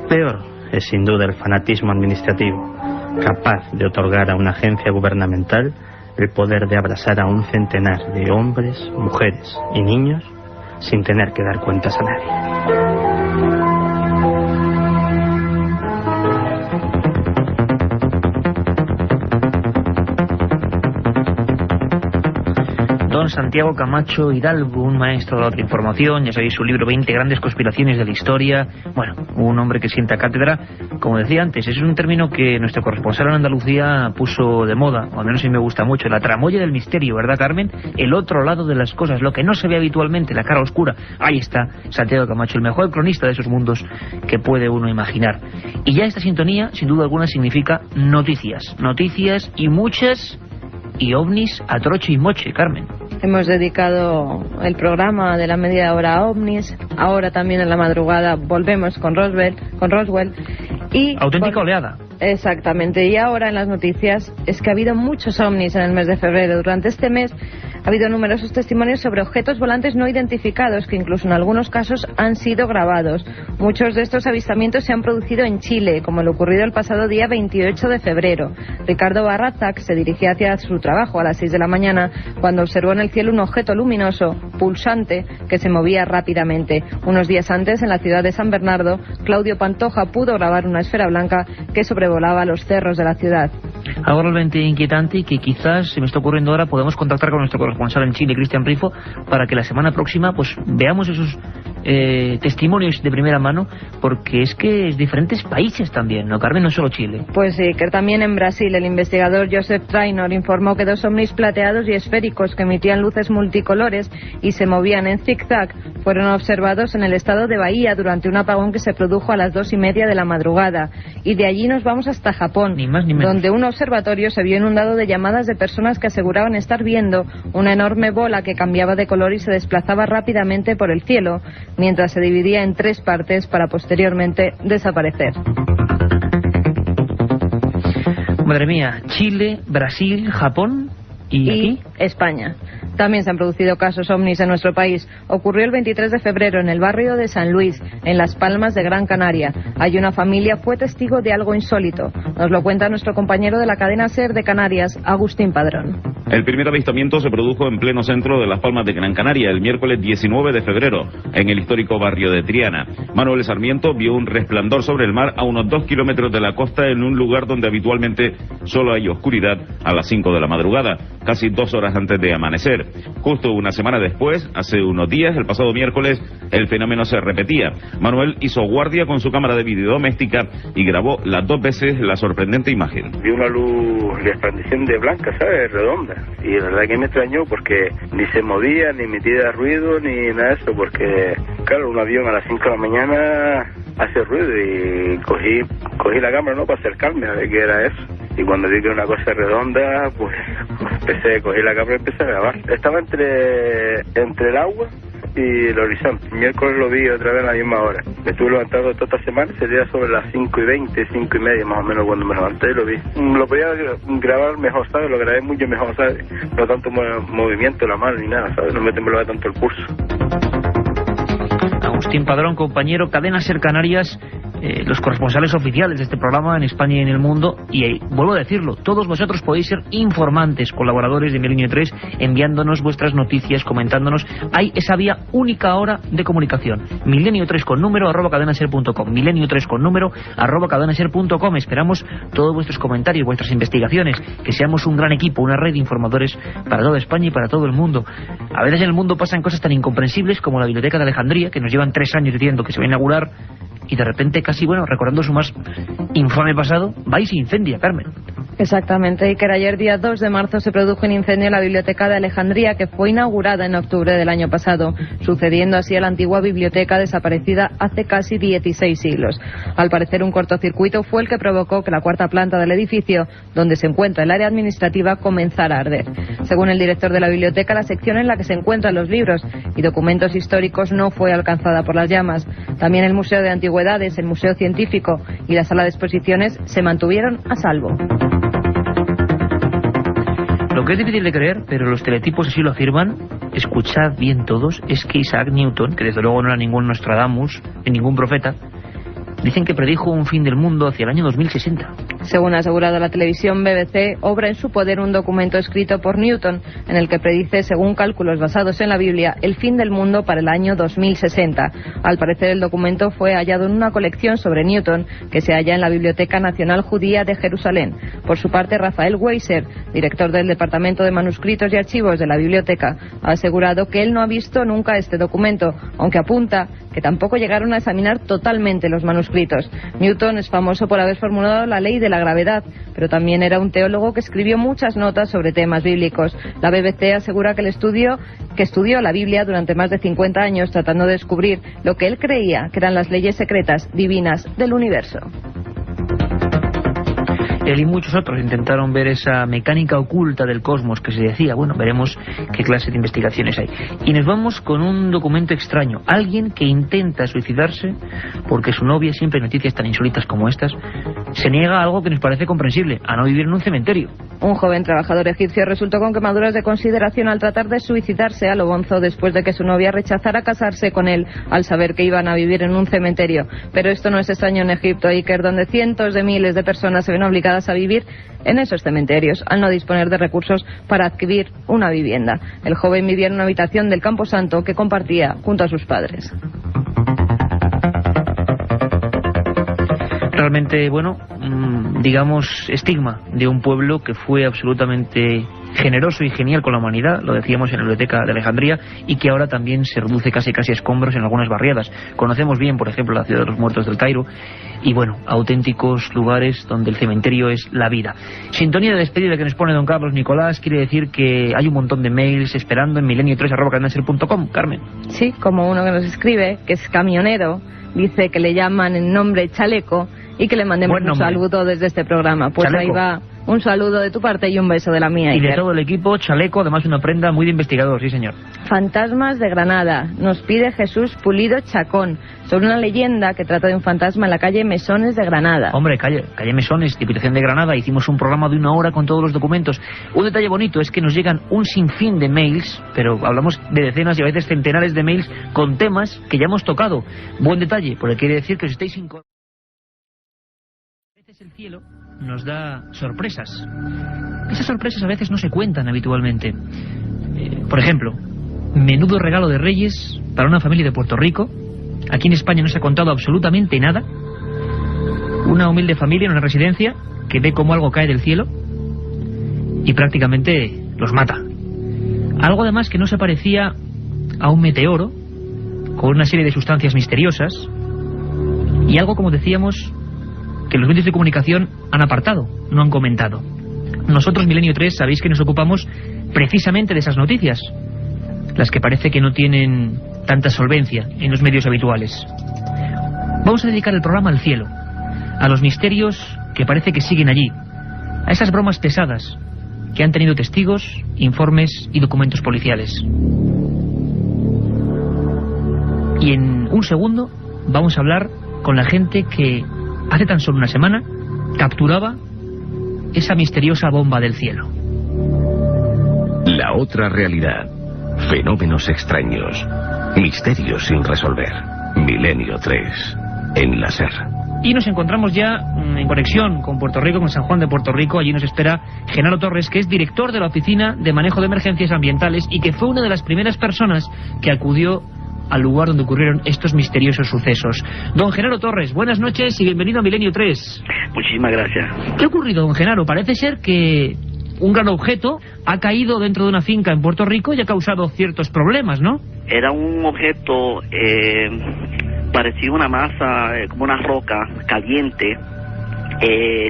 peor es sin duda el fanatismo administrativo, capaz de otorgar a una agencia gubernamental el poder de abrazar a un centenar de hombres, mujeres y niños sin tener que dar cuentas a nadie. Don Santiago Camacho Hidalgo, un maestro de la otra información, ya sabéis su libro 20 grandes conspiraciones de la historia. Bueno, un hombre que sienta cátedra. Como decía antes, es un término que nuestro corresponsal en Andalucía puso de moda, o al menos a mí me gusta mucho, la tramoya del misterio, ¿verdad, Carmen? El otro lado de las cosas, lo que no se ve habitualmente, la cara oscura. Ahí está Santiago Camacho, el mejor cronista de esos mundos que puede uno imaginar. Y ya esta sintonía, sin duda alguna, significa noticias. Noticias y muchas, y ovnis a troche y moche, Carmen. Hemos dedicado el programa de la media hora a ovnis. Ahora también en la madrugada volvemos con Roswell. Y auténtica oleada. Exactamente. Y ahora en las noticias es que ha habido muchos ovnis en el mes de febrero. Durante este mes Ha habido numerosos testimonios sobre objetos volantes no identificados que incluso en algunos casos han sido grabados. Muchos de estos avistamientos se han producido en Chile, como lo ocurrido el pasado día 28 de febrero. Ricardo Barrazac se dirigía hacia su trabajo a las 6 de la mañana cuando observó en el cielo un objeto luminoso, pulsante, que se movía rápidamente. Unos días antes, en la ciudad de San Bernardo, Claudio Pantoja pudo grabar una esfera blanca que sobrevolaba los cerros de la ciudad. Algo realmente inquietante y que quizás, se me está ocurriendo ahora, podemos contactar con nuestro corresponsal en Chile, Cristian Rifo, para que la semana próxima pues veamos esos testimonios de primera mano, porque es que es diferentes países también, ¿no, Carmen? No solo Chile. Pues sí, que también en Brasil el investigador Joseph Trainor informó que 2 ovnis plateados y esféricos que emitían luces multicolores y se movían en zigzag fueron observados en el estado de Bahía durante un apagón que se produjo a las 2:30 de la madrugada. Y de allí nos vamos hasta Japón, ni más ni menos, donde un observatorio se vio inundado de llamadas de personas que aseguraban estar viendo una enorme bola que cambiaba de color y se desplazaba rápidamente por el cielo, mientras se dividía en 3 partes para posteriormente desaparecer. Madre mía, Chile, Brasil, Japón y aquí España. También se han producido casos ovnis en nuestro país. Ocurrió el 23 de febrero en el barrio de San Luis, en Las Palmas de Gran Canaria. Allí una familia fue testigo de algo insólito. Nos lo cuenta nuestro compañero de la cadena SER de Canarias, Agustín Padrón. El primer avistamiento se produjo en pleno centro de Las Palmas de Gran Canaria el miércoles 19 de febrero, en el histórico barrio de Triana. Manuel Sarmiento vio un resplandor sobre el mar a unos 2 kilómetros de la costa en un lugar donde habitualmente solo hay oscuridad a las 5 de la madrugada, casi 2 horas antes de amanecer. Justo una semana después, hace unos días, el pasado miércoles, el fenómeno se repetía. Manuel hizo guardia con su cámara de vídeo doméstica y grabó las 2 veces la sorprendente imagen. Vi una luz resplandeciente blanca, ¿sabes? Redonda. Y la verdad que me extrañó porque ni se movía, ni emitía ruido, ni nada de eso, porque, claro, un avión a las 5 de la mañana hace ruido y cogí la cámara, ¿no?, para acercarme a ver qué era eso. Y cuando vi que era una cosa redonda, pues cogí la cámara y empecé a grabar. Estaba entre el agua y el horizonte. El miércoles lo vi otra vez a la misma hora. Me estuve levantando toda esta semana, sería sobre las 5:20, 5:30 más o menos cuando me levanté y lo vi. Lo podía grabar mejor, ¿sabes? Lo grabé mucho mejor, ¿sabes? No tanto movimiento de la mano ni nada, ¿sabes? No me temblaba tanto el pulso. Agustín Padrón, compañero, cadena SER Canarias, los corresponsales oficiales de este programa en España y en el mundo, y vuelvo a decirlo, todos vosotros podéis ser informantes, colaboradores de Milenio 3, enviándonos vuestras noticias, comentándonos. Hay esa vía única ahora de comunicación, Milenio 3 con número @cadenaser.com, Milenio 3 con número @cadenaser.com. Esperamos todos vuestros comentarios, vuestras investigaciones, que seamos un gran equipo, una red de informadores para toda España y para todo el mundo. A veces en el mundo pasan cosas tan incomprensibles como la Biblioteca de Alejandría, que nos llevan 3 años diciendo que se va a inaugurar, y de repente, casi, recordando su más infame pasado, va y se incendia, Carmen. Exactamente, y que ayer día 2 de marzo se produjo un incendio en la Biblioteca de Alejandría, que fue inaugurada en octubre del año pasado, sucediendo así a la antigua biblioteca desaparecida hace casi 16 siglos. Al parecer, un cortocircuito fue el que provocó que la 4ª planta del edificio, donde se encuentra el área administrativa, comenzara a arder. Según el director de la biblioteca, la sección en la que se encuentran los libros y documentos históricos no fue alcanzada por las llamas. También el Museo de Antigüedades, el Museo Científico y la Sala de Exposiciones se mantuvieron a salvo. Lo que es difícil de creer, pero los teletipos así lo afirman, escuchad bien todos, es que Isaac Newton, que desde luego no era ningún Nostradamus, ni ningún profeta, dicen que predijo un fin del mundo hacia el año 2060. Según ha asegurado la televisión BBC, obra en su poder un documento escrito por Newton, en el que predice, según cálculos basados en la Biblia, el fin del mundo para el año 2060. Al parecer, el documento fue hallado en una colección sobre Newton, que se halla en la Biblioteca Nacional Judía de Jerusalén. Por su parte, Rafael Weiser, director del Departamento de Manuscritos y Archivos de la Biblioteca, ha asegurado que él no ha visto nunca este documento, aunque apunta que tampoco llegaron a examinar totalmente los manuscritos. Newton es famoso por haber formulado la ley de la gravedad, pero también era un teólogo que escribió muchas notas sobre temas bíblicos. La BBC asegura que estudió la Biblia durante más de 50 años tratando de descubrir lo que él creía que eran las leyes secretas divinas del universo. Él y muchos otros intentaron ver esa mecánica oculta del cosmos que se decía. Veremos qué clase de investigaciones hay. Y nos vamos con un documento extraño. Alguien que intenta suicidarse porque su novia, siempre noticias tan insólitas como estas, se niega a algo que nos parece comprensible, a no vivir en un cementerio. Un joven trabajador egipcio resultó con quemaduras de consideración al tratar de suicidarse a lo bonzo después de que su novia rechazara casarse con él al saber que iban a vivir en un cementerio. Pero esto no es extraño en Egipto, Iker, donde cientos de miles de personas se ven obligadas a vivir en esos cementerios al no disponer de recursos para adquirir una vivienda. El joven vivía en una habitación del Camposanto que compartía junto a sus padres. Realmente, bueno, digamos, estigma de un pueblo que fue absolutamente generoso y genial con la humanidad, lo decíamos en la Biblioteca de Alejandría, y que ahora también se reduce casi a escombros en algunas barriadas. Conocemos bien, por ejemplo, la Ciudad de los Muertos del Cairo, y bueno, auténticos lugares donde el cementerio es la vida. Sintonía de despedida que nos pone don Carlos Nicolás, quiere decir que hay un montón de mails esperando en milenio3@cadenaser.com. Carmen. Sí, como uno que nos escribe, que es camionero, dice que le llaman en nombre Chaleco y que le mandemos un saludo desde este programa. Pues Chaleco. Ahí va un saludo de tu parte y un beso de la mía. Y de todo el equipo, Chaleco, además una prenda muy de investigador, sí señor. Fantasmas de Granada, nos pide Jesús Pulido Chacón, sobre una leyenda que trata de un fantasma en la calle Mesones de Granada. Hombre, calle Mesones, Diputación de Granada, hicimos un programa de 1 hora con todos los documentos. Un detalle bonito es que nos llegan un sinfín de mails, pero hablamos de decenas y a veces centenares de mails con temas que ya hemos tocado. Buen detalle, porque quiere decir que os estáis sin... El cielo nos da sorpresas. Esas sorpresas a veces no se cuentan habitualmente. Por ejemplo, menudo regalo de Reyes para una familia de Puerto Rico. Aquí en España no se ha contado absolutamente nada. Una humilde familia en una residencia que ve cómo algo cae del cielo y prácticamente los mata. Algo además que no se parecía a un meteoro, con una serie de sustancias misteriosas, y algo, como decíamos, que los medios de comunicación han apartado, no han comentado. Nosotros, Milenio 3, sabéis que nos ocupamos precisamente de esas noticias, las que parece que no tienen tanta solvencia en los medios habituales. Vamos a dedicar el programa al cielo, a los misterios que parece que siguen allí, a esas bromas pesadas que han tenido testigos, informes y documentos policiales. Y en un segundo vamos a hablar con la gente que hace tan solo una semana capturaba esa misteriosa bomba del cielo. La otra realidad. Fenómenos extraños. Misterios sin resolver. Milenio 3. En la SER. Y nos encontramos ya en conexión con Puerto Rico, con San Juan de Puerto Rico. Allí nos espera Genaro Torres, que es director de la Oficina de Manejo de Emergencias Ambientales y que fue una de las primeras personas que acudió al lugar donde ocurrieron estos misteriosos sucesos. Don Genaro Torres, buenas noches y bienvenido a Milenio 3. Muchísimas gracias. ¿Qué ha ocurrido, don Genaro? Parece ser que un gran objeto ha caído dentro de una finca en Puerto Rico y ha causado ciertos problemas, ¿no? Era un objeto parecido a una masa, como una roca caliente.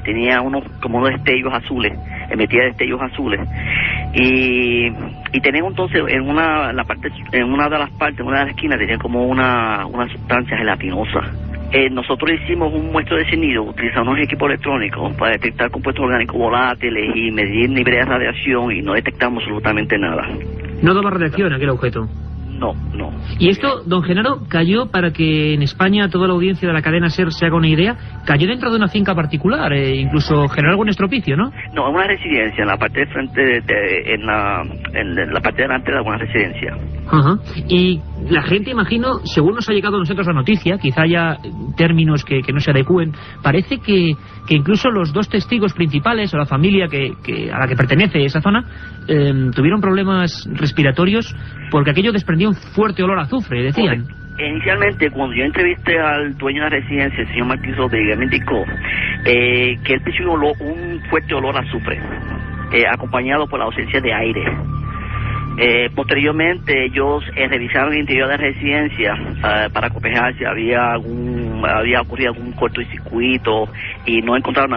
Tenía como unos destellos azules, emitía destellos azules. Y tenía entonces en una de las partes, en una de las esquinas tenía como una sustancia gelatinosa. Nosotros hicimos un muestreo de sonido, utilizando unos equipos electrónicos para detectar compuestos orgánicos volátiles y medir niveles de radiación y no detectamos absolutamente nada. ¿No daba radiación aquel objeto? No. Y esto, don Genaro, cayó, para que en España toda la audiencia de la cadena SER se haga una idea, cayó dentro de una finca particular, incluso generó algún estropicio, ¿no? No, en una residencia, en la parte de frente, en la parte de delante de alguna residencia. Ajá. Y la gente, imagino, según nos ha llegado a nosotros la noticia, quizá haya términos que no se adecúen, parece que incluso los dos testigos principales o la familia a la que pertenece esa zona tuvieron problemas respiratorios porque aquello desprendía un fuerte olor a azufre, decían. Inicialmente, cuando yo entrevisté al dueño de la residencia, el señor Martín Rodríguez, me indicó que él percibió un fuerte olor a azufre, acompañado por la ausencia de aire. Posteriormente ellos revisaron el interior de la residencia para cotejar si había ocurrido algún cortocircuito y no encontraron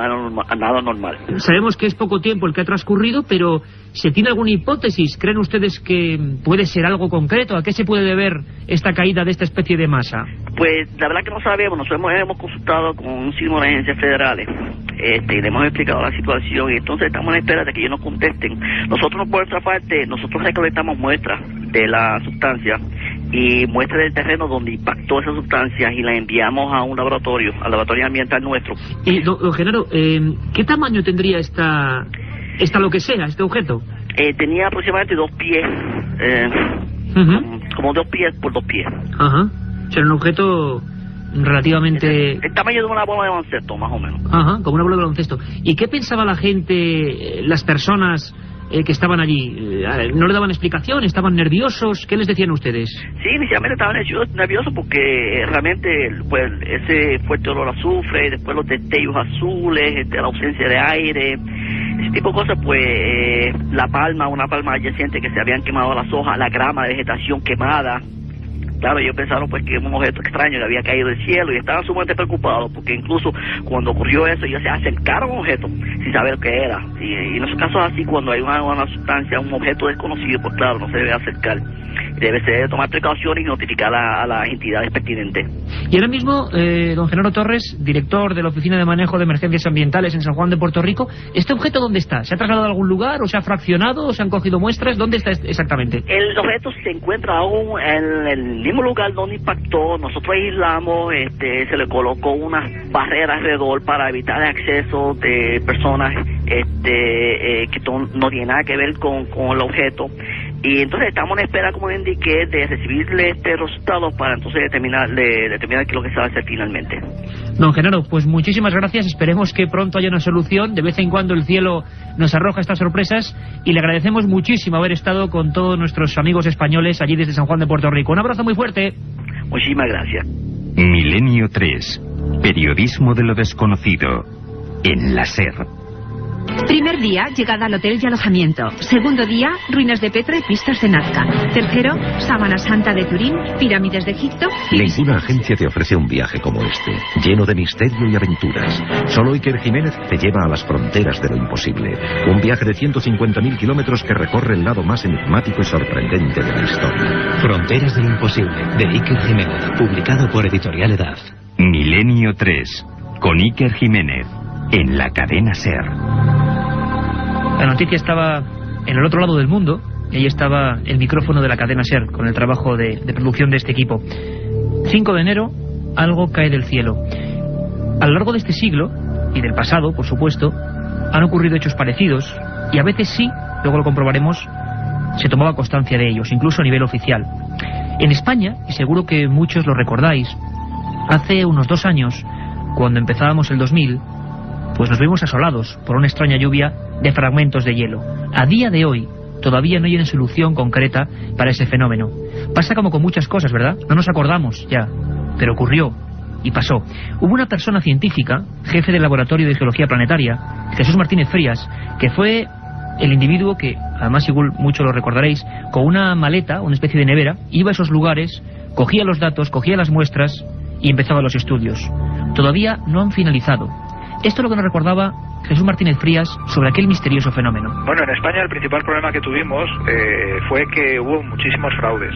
nada normal. Sabemos que es poco tiempo el que ha transcurrido, pero ¿se tiene alguna hipótesis? ¿Creen ustedes que puede ser algo concreto? ¿A qué se puede deber esta caída de esta especie de masa? Pues la verdad que no sabemos. Nosotros hemos consultado con un sinnúmero de agencias federales y le hemos explicado la situación y entonces estamos en espera de que ellos nos contesten. Nosotros, por otra parte, recolectamos muestras de la sustancia y muestras del terreno donde impactó esa sustancia y la enviamos a un laboratorio, al laboratorio ambiental nuestro. Don Genaro, ¿qué tamaño tendría esta esta lo que sea, este objeto? Tenía aproximadamente 2 pies, como 2 pies por 2 pies. Ajá. O sea, era un objeto relativamente... El tamaño de una bola de baloncesto, más o menos. Ajá, como una bola de baloncesto. ¿Y qué pensaba la gente, las personas que estaban allí? ¿No le daban explicación? ¿Estaban nerviosos? ¿Qué les decían ustedes? Sí, inicialmente estaban nerviosos porque realmente pues ese fuerte olor a azufre, después los destellos azules, la ausencia de aire, ese tipo de cosas, pues una palma adyacente que se habían quemado las hojas, la grama de vegetación quemada. Claro, ellos pensaron pues que era un objeto extraño que había caído del cielo y estaban sumamente preocupados porque incluso cuando ocurrió eso ellos se acercaron a un objeto sin saber qué era. Y en esos casos así, cuando hay una sustancia, un objeto desconocido, pues claro, no se debe acercar. Debe ser tomar precauciones y notificar a las entidades pertinentes. Y ahora mismo, don Genaro Torres, director de la Oficina de Manejo de Emergencias Ambientales en San Juan de Puerto Rico, ¿este objeto dónde está? ¿Se ha trasladado a algún lugar o se ha fraccionado o se han cogido muestras? ¿Dónde está exactamente? El objeto se encuentra aún en el mismo lugar donde impactó. Nosotros aislamos, se le colocó unas barreras alrededor para evitar el acceso de personas que no tienen nada que ver con el objeto. Y entonces estamos en espera, como le indiqué, de recibirle este resultado para entonces determinar qué es lo que se va a hacer finalmente. Don Genaro, pues muchísimas gracias. Esperemos que pronto haya una solución. De vez en cuando el cielo nos arroja estas sorpresas y le agradecemos muchísimo haber estado con todos nuestros amigos españoles allí desde San Juan de Puerto Rico. Un abrazo muy fuerte. Muchísimas gracias. Milenio 3. Periodismo de lo desconocido. En la SER. Primer día, llegada al hotel y alojamiento. Segundo día, ruinas de Petra y pistas de Nazca. Tercero, Sábana Santa de Turín, pirámides de Egipto. Ninguna agencia te ofrece un viaje como este, lleno de misterio y aventuras. Solo Iker Jiménez te lleva a las fronteras de lo imposible. Un viaje de 150.000 kilómetros que recorre el lado más enigmático y sorprendente de la historia. Fronteras de lo imposible, de Iker Jiménez, publicado por Editorial Edad. Milenio 3, con Iker Jiménez, en la cadena SER. La noticia estaba en el otro lado del mundo y ahí estaba el micrófono de la cadena SER con el trabajo de producción de este equipo. 5 de enero, algo cae del cielo. A lo largo de este siglo, y del pasado, por supuesto, han ocurrido hechos parecidos y a veces sí, luego lo comprobaremos, se tomaba constancia de ellos, incluso a nivel oficial. En España, y seguro que muchos lo recordáis, hace unos 2 años, cuando empezábamos el 2000, pues nos vimos asolados por una extraña lluvia de fragmentos de hielo. A día de hoy todavía no hay una solución concreta para ese fenómeno. Pasa como con muchas cosas, ¿verdad? No nos acordamos ya, pero ocurrió y pasó. Hubo una persona científica, jefe del Laboratorio de Geología Planetaria, Jesús Martínez Frías, que fue el individuo que, además igual mucho lo recordaréis, con una maleta, una especie de nevera, iba a esos lugares, cogía los datos, cogía las muestras y empezaba los estudios. Todavía no han finalizado. Esto es lo que nos recordaba Jesús Martínez Frías sobre aquel misterioso fenómeno. Bueno, en España el principal problema que tuvimos fue que hubo muchísimos fraudes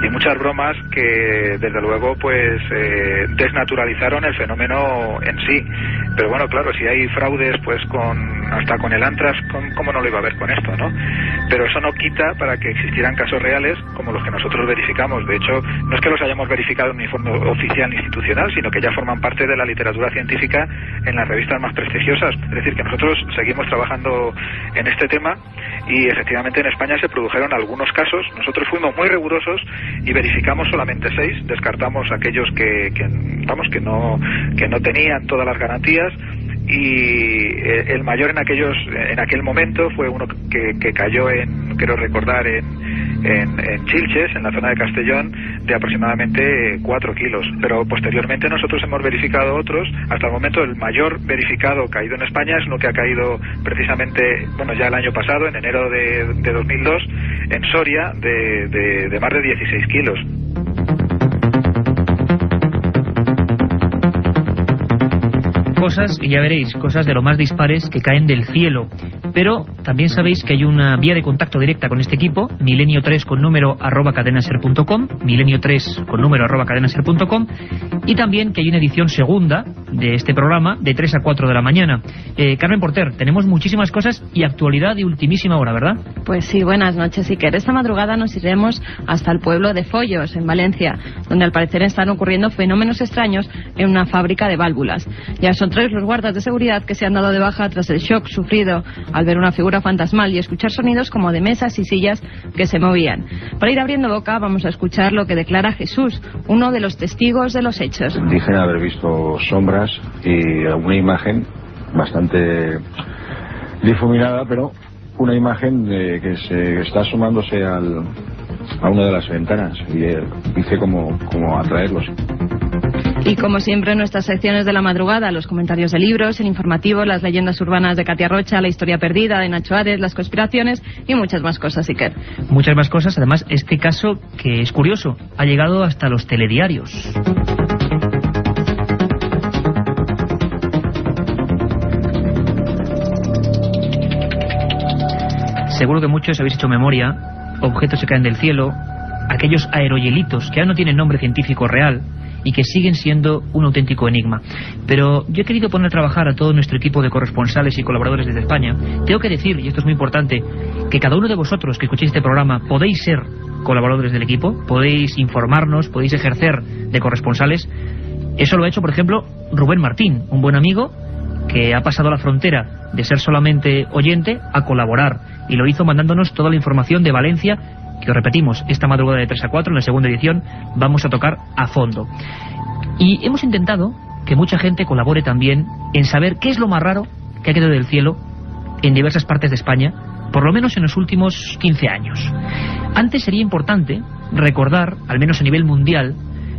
y muchas bromas que desde luego pues desnaturalizaron el fenómeno en sí. Pero bueno, claro, si hay fraudes pues hasta con el Antrax, ¿cómo no lo iba a haber con esto, no? Pero eso no quita para que existieran casos reales como los que nosotros verificamos. De hecho, no es que los hayamos verificado en informe oficial ni institucional, sino que ya forman parte de la literatura científica en las revistas más prestigiosas. Es decir, que nosotros seguimos trabajando en este tema y efectivamente en España se produjeron algunos casos. Nosotros fuimos muy rigurosos y verificamos solamente 6, descartamos aquellos que no tenían todas las garantías. Y el mayor en aquel momento fue uno que cayó quiero recordar, en Chilches, en la zona de Castellón, de aproximadamente 4 kilos. Pero posteriormente nosotros hemos verificado otros. Hasta el momento el mayor verificado caído en España es uno que ha caído precisamente, bueno, ya el año pasado, en enero de 2002, en Soria, de más de 16 kilos. Cosas, y ya veréis, cosas de lo más dispares que caen del cielo. Pero también sabéis que hay una vía de contacto directa con este equipo, milenio3 con número @cadenaser.com, milenio3 con número @cadenaser.com, y también que hay una edición segunda de este programa de 3 a 4 de la mañana. Carmen Porter, tenemos muchísimas cosas y actualidad de ultimísima hora, ¿verdad? Pues sí, buenas noches, Iker. Esta madrugada nos iremos hasta el pueblo de Follos, en Valencia, donde al parecer están ocurriendo fenómenos extraños en una fábrica de válvulas. Ya son 3 los guardas de seguridad que se han dado de baja tras el shock sufrido al ver una figura fantasmal y escuchar sonidos como de mesas y sillas que se movían. Para ir abriendo boca vamos a escuchar lo que declara Jesús, uno de los testigos de los hechos. Dicen haber visto sombras y alguna imagen bastante difuminada, pero una imagen que se está asomándose a una de las ventanas y dice como atraerlos. Y como siempre en nuestras secciones de la madrugada, los comentarios de libros, el informativo, las leyendas urbanas de Katia Rocha, la historia perdida de Nacho Ares, las conspiraciones y muchas más cosas, Iker. Muchas más cosas, además este caso que es curioso, ha llegado hasta los telediarios. Seguro que muchos habéis hecho memoria, objetos que caen del cielo, aquellos aerohielitos que ahora no tienen nombre científico real y que siguen siendo un auténtico enigma. Pero yo he querido poner a trabajar a todo nuestro equipo de corresponsales y colaboradores desde España. Tengo que decir, y esto es muy importante, que cada uno de vosotros que escuchéis este programa podéis ser colaboradores del equipo, podéis informarnos, podéis ejercer de corresponsales. Eso lo ha hecho, por ejemplo, Rubén Martín, un buen amigo que ha pasado la frontera de ser solamente oyente a colaborar, y lo hizo mandándonos toda la información de Valencia, que os repetimos, esta madrugada de 3 a 4, en la segunda edición, vamos a tocar a fondo. Y hemos intentado que mucha gente colabore también en saber qué es lo más raro que ha quedado del cielo en diversas partes de España, por lo menos en los últimos 15 años. Antes sería importante recordar, al menos a nivel mundial,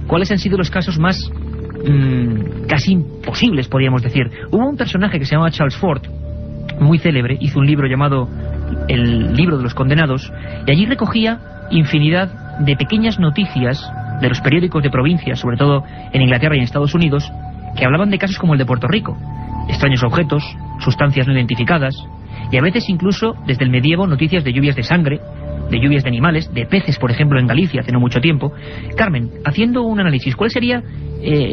cuáles han sido los casos más casi imposibles, podríamos decir. Hubo un personaje que se llamaba Charles Fort, muy célebre, hizo un libro llamado El libro de los condenados, y allí recogía infinidad de pequeñas noticias de los periódicos de provincias, sobre todo en Inglaterra y en Estados Unidos, que hablaban de casos como el de Puerto Rico, extraños objetos, sustancias no identificadas, y a veces incluso desde el medievo noticias de lluvias de sangre, de lluvias de animales, de peces, por ejemplo, en Galicia hace no mucho tiempo. Carmen, haciendo un análisis, ¿cuál sería,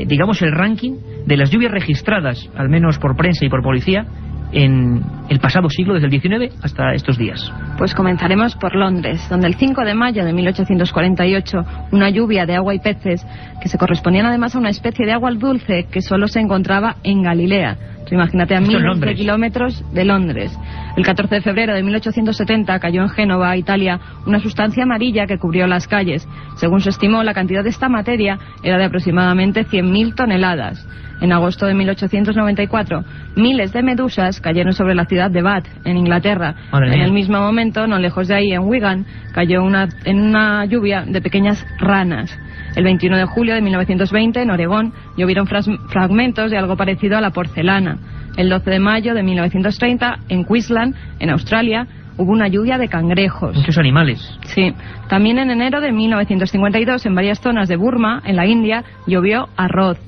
digamos, el ranking de las lluvias registradas, al menos por prensa y por policía, en el pasado siglo, desde el 19 hasta estos días? Pues comenzaremos por Londres, donde el 5 de mayo de 1848 una lluvia de agua y peces, que se correspondían además a una especie de agua dulce que solo se encontraba en Galilea. Tú imagínate, a miles de kilómetros de Londres. El 14 de febrero de 1870 cayó en Génova, Italia, una sustancia amarilla que cubrió las calles. Según se estimó, la cantidad de esta materia era de aproximadamente 100.000 toneladas. En agosto de 1894, miles de medusas cayeron sobre la ciudad de Bath, en Inglaterra. En el mismo momento, no lejos de ahí, en Wigan, cayó una lluvia de pequeñas ranas. El 21 de julio de 1920, en Oregón, llovieron fragmentos de algo parecido a la porcelana. El 12 de mayo de 1930, en Queensland, en Australia, hubo una lluvia de cangrejos. Muchos animales. Sí. También en enero de 1952, en varias zonas de Burma, en la India, llovió arroz.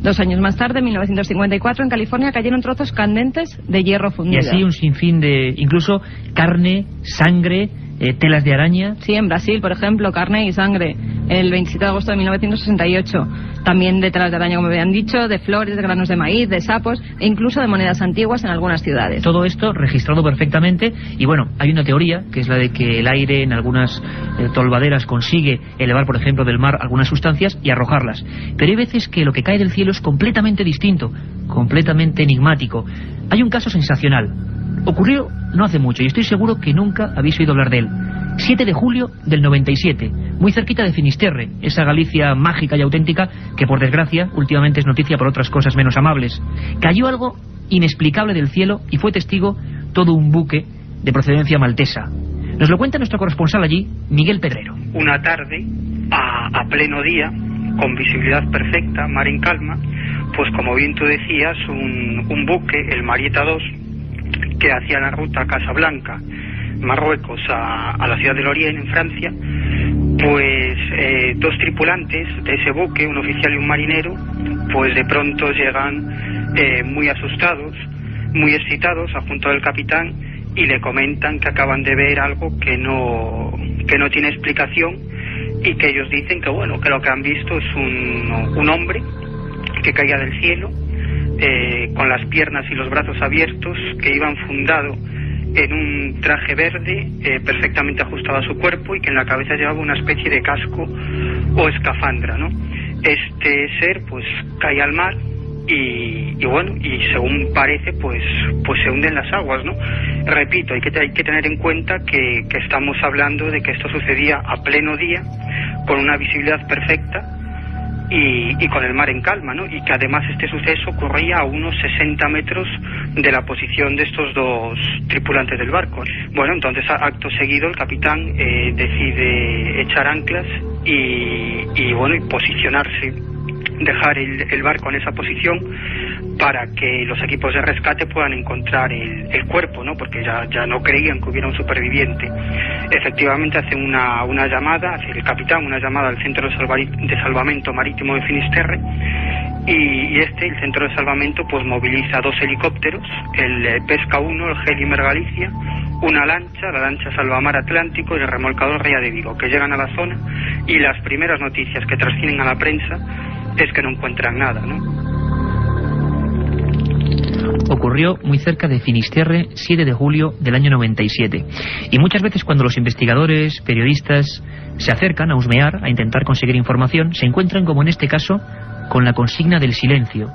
2 años más tarde, en 1954, en California, cayeron trozos candentes de hierro fundido. Y así un sinfín de, incluso, carne, sangre, telas de araña. Sí, en Brasil, por ejemplo, carne y sangre. El 27 de agosto de 1968. También de telas de araña, como habían dicho, de flores, de granos de maíz, de sapos e incluso de monedas antiguas en algunas ciudades. Todo esto registrado perfectamente. Y bueno, hay una teoría, que es la de que el aire en algunas tolvaderas consigue elevar, por ejemplo, del mar algunas sustancias y arrojarlas. Pero hay veces que lo que cae del cielo es completamente distinto, completamente enigmático. Hay un caso sensacional. Ocurrió no hace mucho y estoy seguro que nunca habéis oído hablar de él. 7 de julio del 97, muy cerquita de Finisterre, esa Galicia mágica y auténtica que, por desgracia, últimamente es noticia por otras cosas menos amables. Cayó algo inexplicable del cielo y fue testigo todo un buque de procedencia maltesa. Nos lo cuenta nuestro corresponsal allí, Miguel Pedrero. Una tarde, a pleno día, con visibilidad perfecta, mar en calma, pues como bien tú decías, un buque, el Marieta 2, que hacía la ruta Casablanca, Marruecos, a la ciudad de Lorient, en Francia, pues 2 tripulantes de ese buque, un oficial y un marinero, pues de pronto llegan muy asustados, muy excitados, junto al capitán, y le comentan que acaban de ver algo que no tiene explicación, y que ellos dicen que bueno, que lo que han visto es un hombre que caía del cielo, con las piernas y los brazos abiertos, que iba enfundado en un traje verde perfectamente ajustado a su cuerpo y que en la cabeza llevaba una especie de casco o escafandra, ¿no? Este ser pues cae al mar y bueno, y según parece pues se hunden las aguas, ¿no? Repito, hay que tener en cuenta que estamos hablando de que esto sucedía a pleno día, con una visibilidad perfecta y con el mar en calma, ¿no? Y que además este suceso ocurría a unos 60 metros de la posición de estos dos tripulantes del barco. Bueno, entonces acto seguido el capitán decide echar anclas y bueno, y posicionarse, dejar el barco en esa posición para que los equipos de rescate puedan encontrar el cuerpo, ¿no? Porque ya no creían que hubiera un superviviente. Efectivamente hace una llamada, hace el capitán una llamada al Centro de Salvamento Marítimo de Finisterre y el Centro de Salvamento pues moviliza 2 helicópteros, el Pesca 1, el Helimer Galicia, una lancha, la lancha Salvamar Atlántico y el remolcador Ría de Vigo, que llegan a la zona y las primeras noticias que trascienden a la prensa es que no encuentran nada, ¿no? Ocurrió muy cerca de Finisterre, 7 de julio del año 97. Y muchas veces cuando los investigadores, periodistas, se acercan a husmear, a intentar conseguir información, se encuentran, como en este caso, con la consigna del silencio.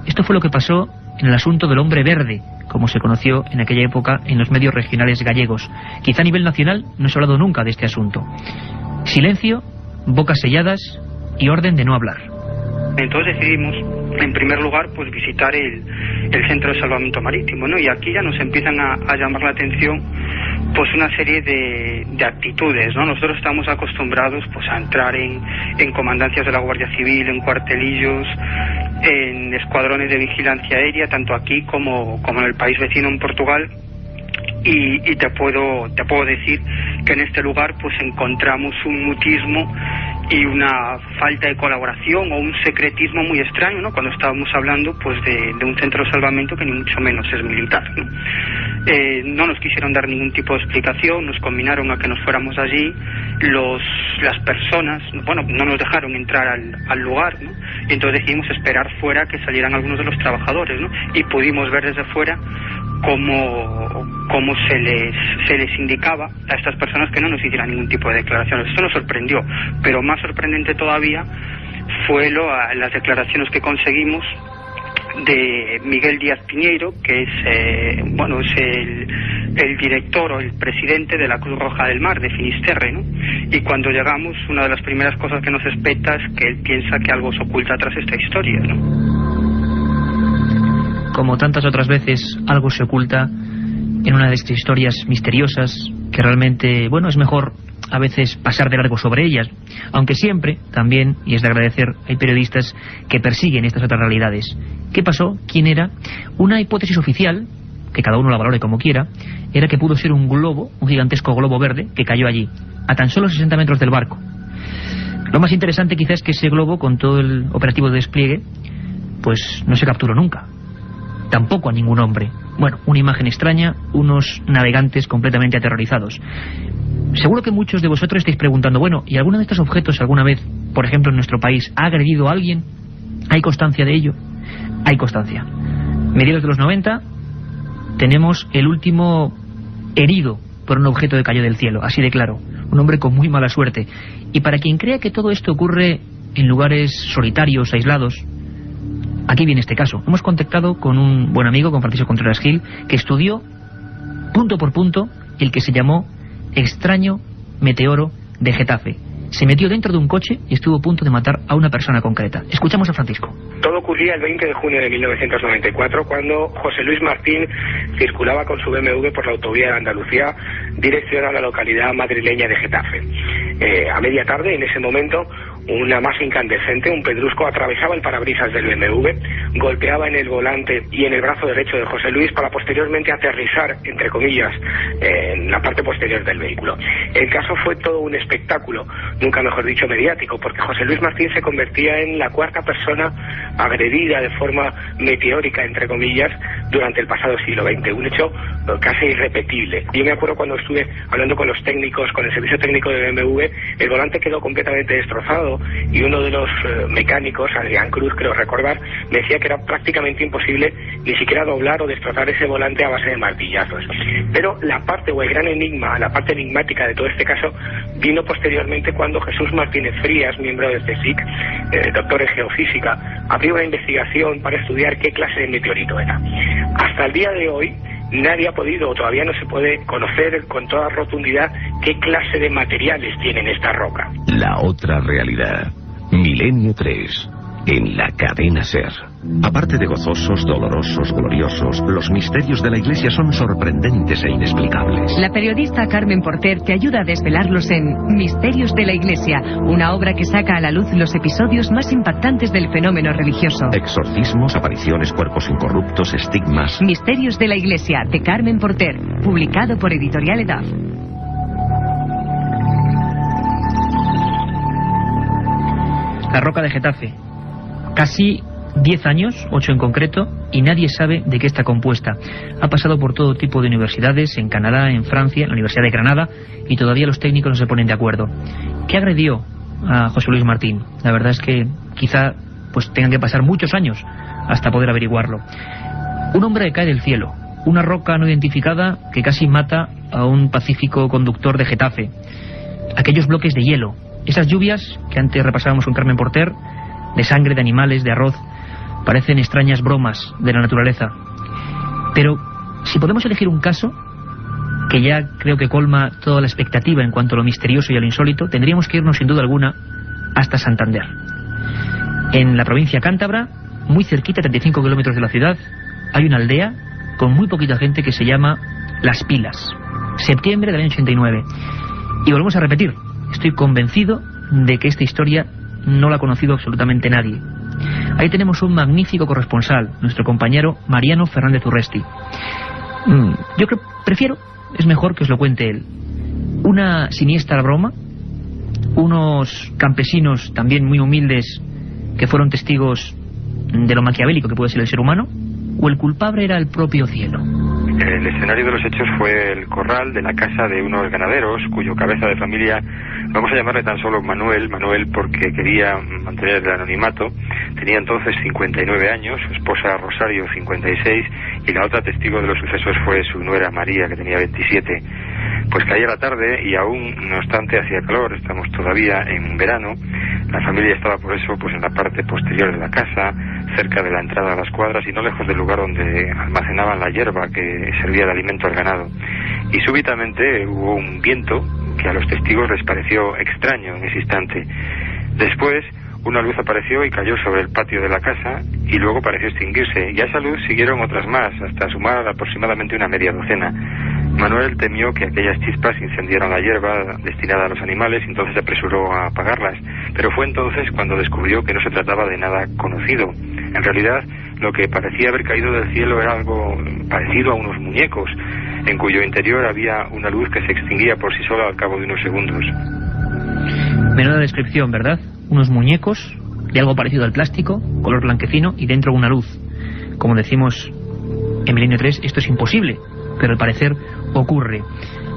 Esto fue lo que pasó en el asunto del hombre verde, como se conoció en aquella época en los medios regionales gallegos. Quizá a nivel nacional no se ha hablado nunca de este asunto. Silencio, bocas selladas y orden de no hablar. Entonces decidimos, en primer lugar, pues visitar el Centro de Salvamento Marítimo, ¿no? Y aquí ya nos empiezan a llamar la atención pues una serie de actitudes, ¿no? Nosotros estamos acostumbrados pues a entrar en comandancias de la Guardia Civil, en cuartelillos, en escuadrones de vigilancia aérea, tanto aquí como en el país vecino, en Portugal. Y te puedo decir que en este lugar pues encontramos un mutismo y una falta de colaboración o un secretismo muy extraño, ¿no? Cuando estábamos hablando pues de un centro de salvamento que ni mucho menos es militar, ¿no? No nos quisieron dar ningún tipo de explicación, nos combinaron a que nos fuéramos allí, las personas, bueno, no nos dejaron entrar al lugar, ¿no? Y entonces decidimos esperar fuera que salieran algunos de los trabajadores, ¿no? Y pudimos ver desde fuera cómo se les indicaba a estas personas que no nos hicieran ningún tipo de declaraciones. Esto nos sorprendió, pero más sorprendente todavía fue las declaraciones que conseguimos de Miguel Díaz Piñeiro, que es el director o el presidente de la Cruz Roja del Mar de Finisterre, ¿no? Y cuando llegamos, una de las primeras cosas que nos espeta es que él piensa que algo se oculta tras esta historia, ¿no? Como tantas otras veces, algo se oculta en una de estas historias misteriosas que realmente, bueno, es mejor a veces pasar de largo sobre ellas, aunque siempre, también, y es de agradecer, hay periodistas que persiguen estas otras realidades. ¿Qué pasó? ¿Quién era? Una hipótesis oficial, que cada uno la valore como quiera, era que pudo ser un globo, un gigantesco globo verde, que cayó allí, a tan solo 60 metros del barco. Lo más interesante quizás es que ese globo, con todo el operativo de despliegue, pues no se capturó nunca. Tampoco a ningún hombre. Bueno, una imagen extraña, unos navegantes completamente aterrorizados. Seguro que muchos de vosotros estáis preguntando, bueno, ¿y alguno de estos objetos alguna vez, por ejemplo en nuestro país, ha agredido a alguien? ¿Hay constancia de ello? Hay constancia. Mediados de los 90 tenemos el último herido por un objeto que cayó del cielo, así de claro. Un hombre con muy mala suerte. Y para quien crea que todo esto ocurre en lugares solitarios, aislados, aquí viene este caso. Hemos contactado con un buen amigo, con Francisco Contreras Gil, que estudió punto por punto el que se llamó extraño meteoro de Getafe. Se metió dentro de un coche y estuvo a punto de matar a una persona concreta. Escuchamos a Francisco. Todo ocurría el 20 de junio de 1994, cuando José Luis Martín circulaba con su BMW por la autovía de Andalucía, dirección a la localidad madrileña de Getafe. A media tarde, en ese momento, una masa incandescente, un pedrusco, atravesaba el parabrisas del BMW, golpeaba en el volante y en el brazo derecho de José Luis para posteriormente aterrizar, entre comillas, en la parte posterior del vehículo. El caso fue todo un espectáculo, nunca mejor dicho mediático, porque José Luis Martín se convertía en la cuarta persona agredida de forma meteórica, entre comillas, durante el pasado siglo XX, un hecho casi irrepetible. Yo me acuerdo cuando estuve hablando con los técnicos, con el servicio técnico de BMW, el volante quedó completamente destrozado, piloto y uno de los mecánicos, Adrián Cruz, creo recordar, me decía que era prácticamente imposible ni siquiera doblar o destrozar ese volante a base de martillazos. Pero la parte o el gran enigma, la parte enigmática de todo este caso vino posteriormente cuando Jesús Martínez Frías, miembro del CSIC, doctor en geofísica, abrió una investigación para estudiar qué clase de meteorito era. Hasta el día de hoy nadie ha podido, o todavía no se puede conocer con toda rotundidad qué clase de materiales tienen esta roca. La otra realidad. Milenio 3. En la cadena SER. Aparte de gozosos, dolorosos, gloriosos, los misterios de la Iglesia son sorprendentes e inexplicables. La periodista Carmen Porter te ayuda a desvelarlos en Misterios de la Iglesia, una obra que saca a la luz los episodios más impactantes del fenómeno religioso. Exorcismos, apariciones, cuerpos incorruptos, estigmas. Misterios de la Iglesia, de Carmen Porter, publicado por Editorial Edad. La roca de Getafe. Casi 10 años, 8 en concreto, y nadie sabe de qué está compuesta. Ha pasado por todo tipo de universidades, en Canadá, en Francia, en la Universidad de Granada, y todavía los técnicos no se ponen de acuerdo. ¿Qué agredió a José Luis Martín? La verdad es que quizá pues tengan que pasar muchos años hasta poder averiguarlo. Un hombre que cae del cielo, una roca no identificada que casi mata a un pacífico conductor de Getafe. Aquellos bloques de hielo, esas lluvias que antes repasábamos con Carmen Porter, de sangre, de animales, de arroz, parecen extrañas bromas de la naturaleza. Pero si podemos elegir un caso que ya creo que colma toda la expectativa en cuanto a lo misterioso y a lo insólito, tendríamos que irnos sin duda alguna hasta Santander. En la provincia cántabra, muy cerquita, 35 kilómetros de la ciudad, hay una aldea con muy poquita gente que se llama Las Pilas. Septiembre del año 89. Y volvemos a repetir, estoy convencido de que esta historia no la ha conocido absolutamente nadie. Ahí tenemos un magnífico corresponsal, nuestro compañero Mariano Fernández Urresti. Yo prefiero, es mejor que os lo cuente él. Una siniestra broma, unos campesinos también muy humildes que fueron testigos de lo maquiavélico que puede ser el ser humano, o el culpable era el propio cielo. El escenario de los hechos fue el corral de la casa de unos ganaderos cuyo cabeza de familia, vamos a llamarle tan solo Manuel porque quería mantener el anonimato. Tenía entonces 59 años, su esposa Rosario 56 y la otra testigo de los sucesos fue su nuera María, que tenía 27. Pues caía la tarde y aún, no obstante, hacía calor, estamos todavía en verano. La familia estaba por eso pues en la parte posterior de la casa, cerca de la entrada a las cuadras y no lejos del lugar donde almacenaban la hierba que servía de alimento al ganado. Y súbitamente hubo un viento que a los testigos les pareció extraño en ese instante. Después, una luz apareció y cayó sobre el patio de la casa y luego pareció extinguirse. Y a esa luz siguieron otras más, hasta sumar aproximadamente una media docena. Manuel temió que aquellas chispas incendiaran la hierba destinada a los animales y entonces se apresuró a apagarlas. Pero fue entonces cuando descubrió que no se trataba de nada conocido. En realidad, lo que parecía haber caído del cielo era algo parecido a unos muñecos, en cuyo interior había una luz que se extinguía por sí sola al cabo de unos segundos. Menuda descripción, ¿verdad? Unos muñecos de algo parecido al plástico, color blanquecino y dentro una luz. Como decimos en Milenio 3, esto es imposible, pero al parecer ocurre.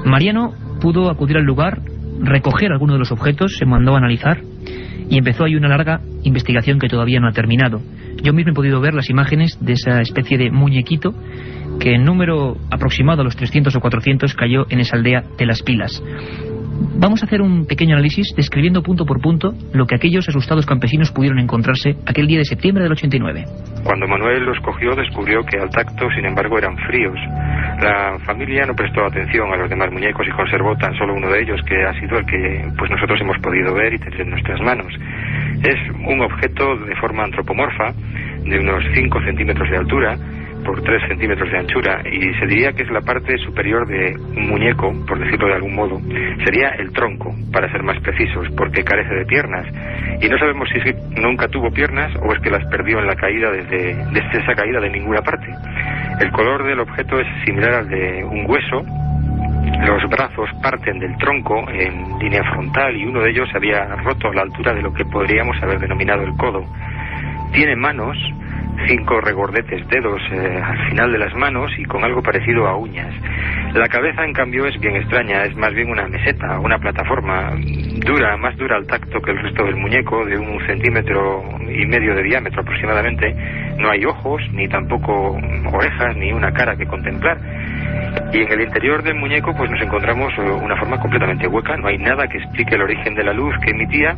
Mariano pudo acudir al lugar, recoger algunos de los objetos, se mandó a analizar y empezó ahí una larga investigación que todavía no ha terminado. Yo mismo he podido ver las imágenes de esa especie de muñequito que en número aproximado a los 300 o 400 cayó en esa aldea de Las Pilas. Vamos a hacer un pequeño análisis describiendo punto por punto lo que aquellos asustados campesinos pudieron encontrarse aquel día de septiembre del 89. Cuando Manuel los cogió descubrió que al tacto, sin embargo, eran fríos. La familia no prestó atención a los demás muñecos y conservó tan solo uno de ellos, que ha sido el que pues nosotros hemos podido ver y tener en nuestras manos. Es un objeto de forma antropomorfa, de unos 5 centímetros de altura por 3 centímetros de anchura, y se diría que es la parte superior de un muñeco, por decirlo de algún modo. Sería el tronco, para ser más precisos, porque carece de piernas, y no sabemos si es que nunca tuvo piernas o es que las perdió en la caída desde esa caída de ninguna parte. El color del objeto es similar al de un hueso. Los brazos parten del tronco en línea frontal y uno de ellos se había roto a la altura de lo que podríamos haber denominado el codo. Tiene manos, 5 regordetes dedos al final de las manos y con algo parecido a uñas. La cabeza, en cambio, es bien extraña, es más bien una meseta, una plataforma dura, más dura al tacto que el resto del muñeco, de 1,5 centímetros de diámetro aproximadamente. No hay ojos, ni tampoco orejas, ni una cara que contemplar. Y en el interior del muñeco pues nos encontramos una forma completamente hueca, no hay nada que explique el origen de la luz que emitía.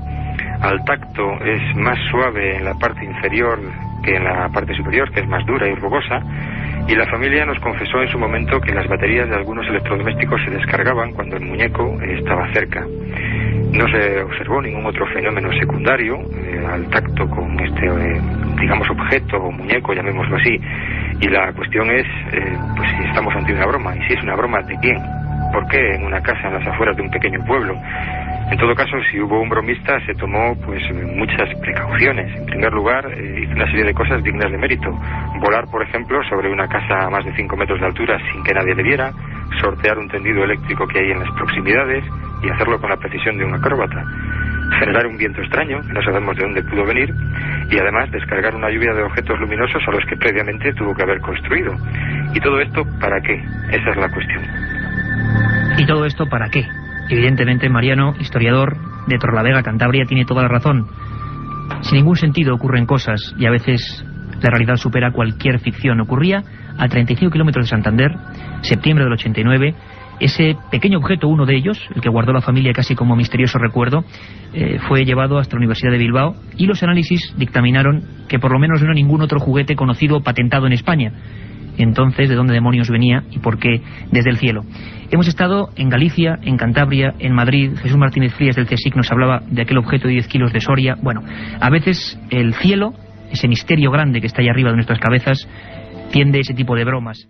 Al tacto es más suave en la parte inferior que en la parte superior, que es más dura y rugosa. Y la familia nos confesó en su momento que las baterías de algunos electrodomésticos se descargaban cuando el muñeco estaba cerca. No se observó ningún otro fenómeno secundario al tacto con este, digamos, objeto o muñeco, llamémoslo así. Y la cuestión es, pues si estamos ante una broma, y si es una broma, ¿de quién? ¿Por qué en una casa en las afueras de un pequeño pueblo? En todo caso, si hubo un bromista, se tomó pues muchas precauciones. En primer lugar, hizo una serie de cosas dignas de mérito. Volar, por ejemplo, sobre una casa a más de 5 metros de altura sin que nadie le viera, sortear un tendido eléctrico que hay en las proximidades y hacerlo con la precisión de un acróbata. Generar un viento extraño, que no sabemos de dónde pudo venir, y además descargar una lluvia de objetos luminosos a los que previamente tuvo que haber construido. ¿Y todo esto para qué? Esa es la cuestión. ¿Y todo esto para qué? Evidentemente, Mariano, historiador de Torrelavega, Cantabria, tiene toda la razón. Sin ningún sentido ocurren cosas y a veces la realidad supera cualquier ficción. Ocurría a 35 kilómetros de Santander, septiembre del 89. Ese pequeño objeto, uno de ellos, el que guardó la familia casi como misterioso recuerdo, fue llevado hasta la Universidad de Bilbao y los análisis dictaminaron que por lo menos no era ningún otro juguete conocido o patentado en España. Entonces, ¿de dónde demonios venía y por qué desde el cielo? Hemos estado en Galicia, en Cantabria, en Madrid. Jesús Martínez Frías del CSIC nos hablaba de aquel objeto de 10 kilos de Soria. Bueno, a veces el cielo, ese misterio grande que está ahí arriba de nuestras cabezas, tiende ese tipo de bromas.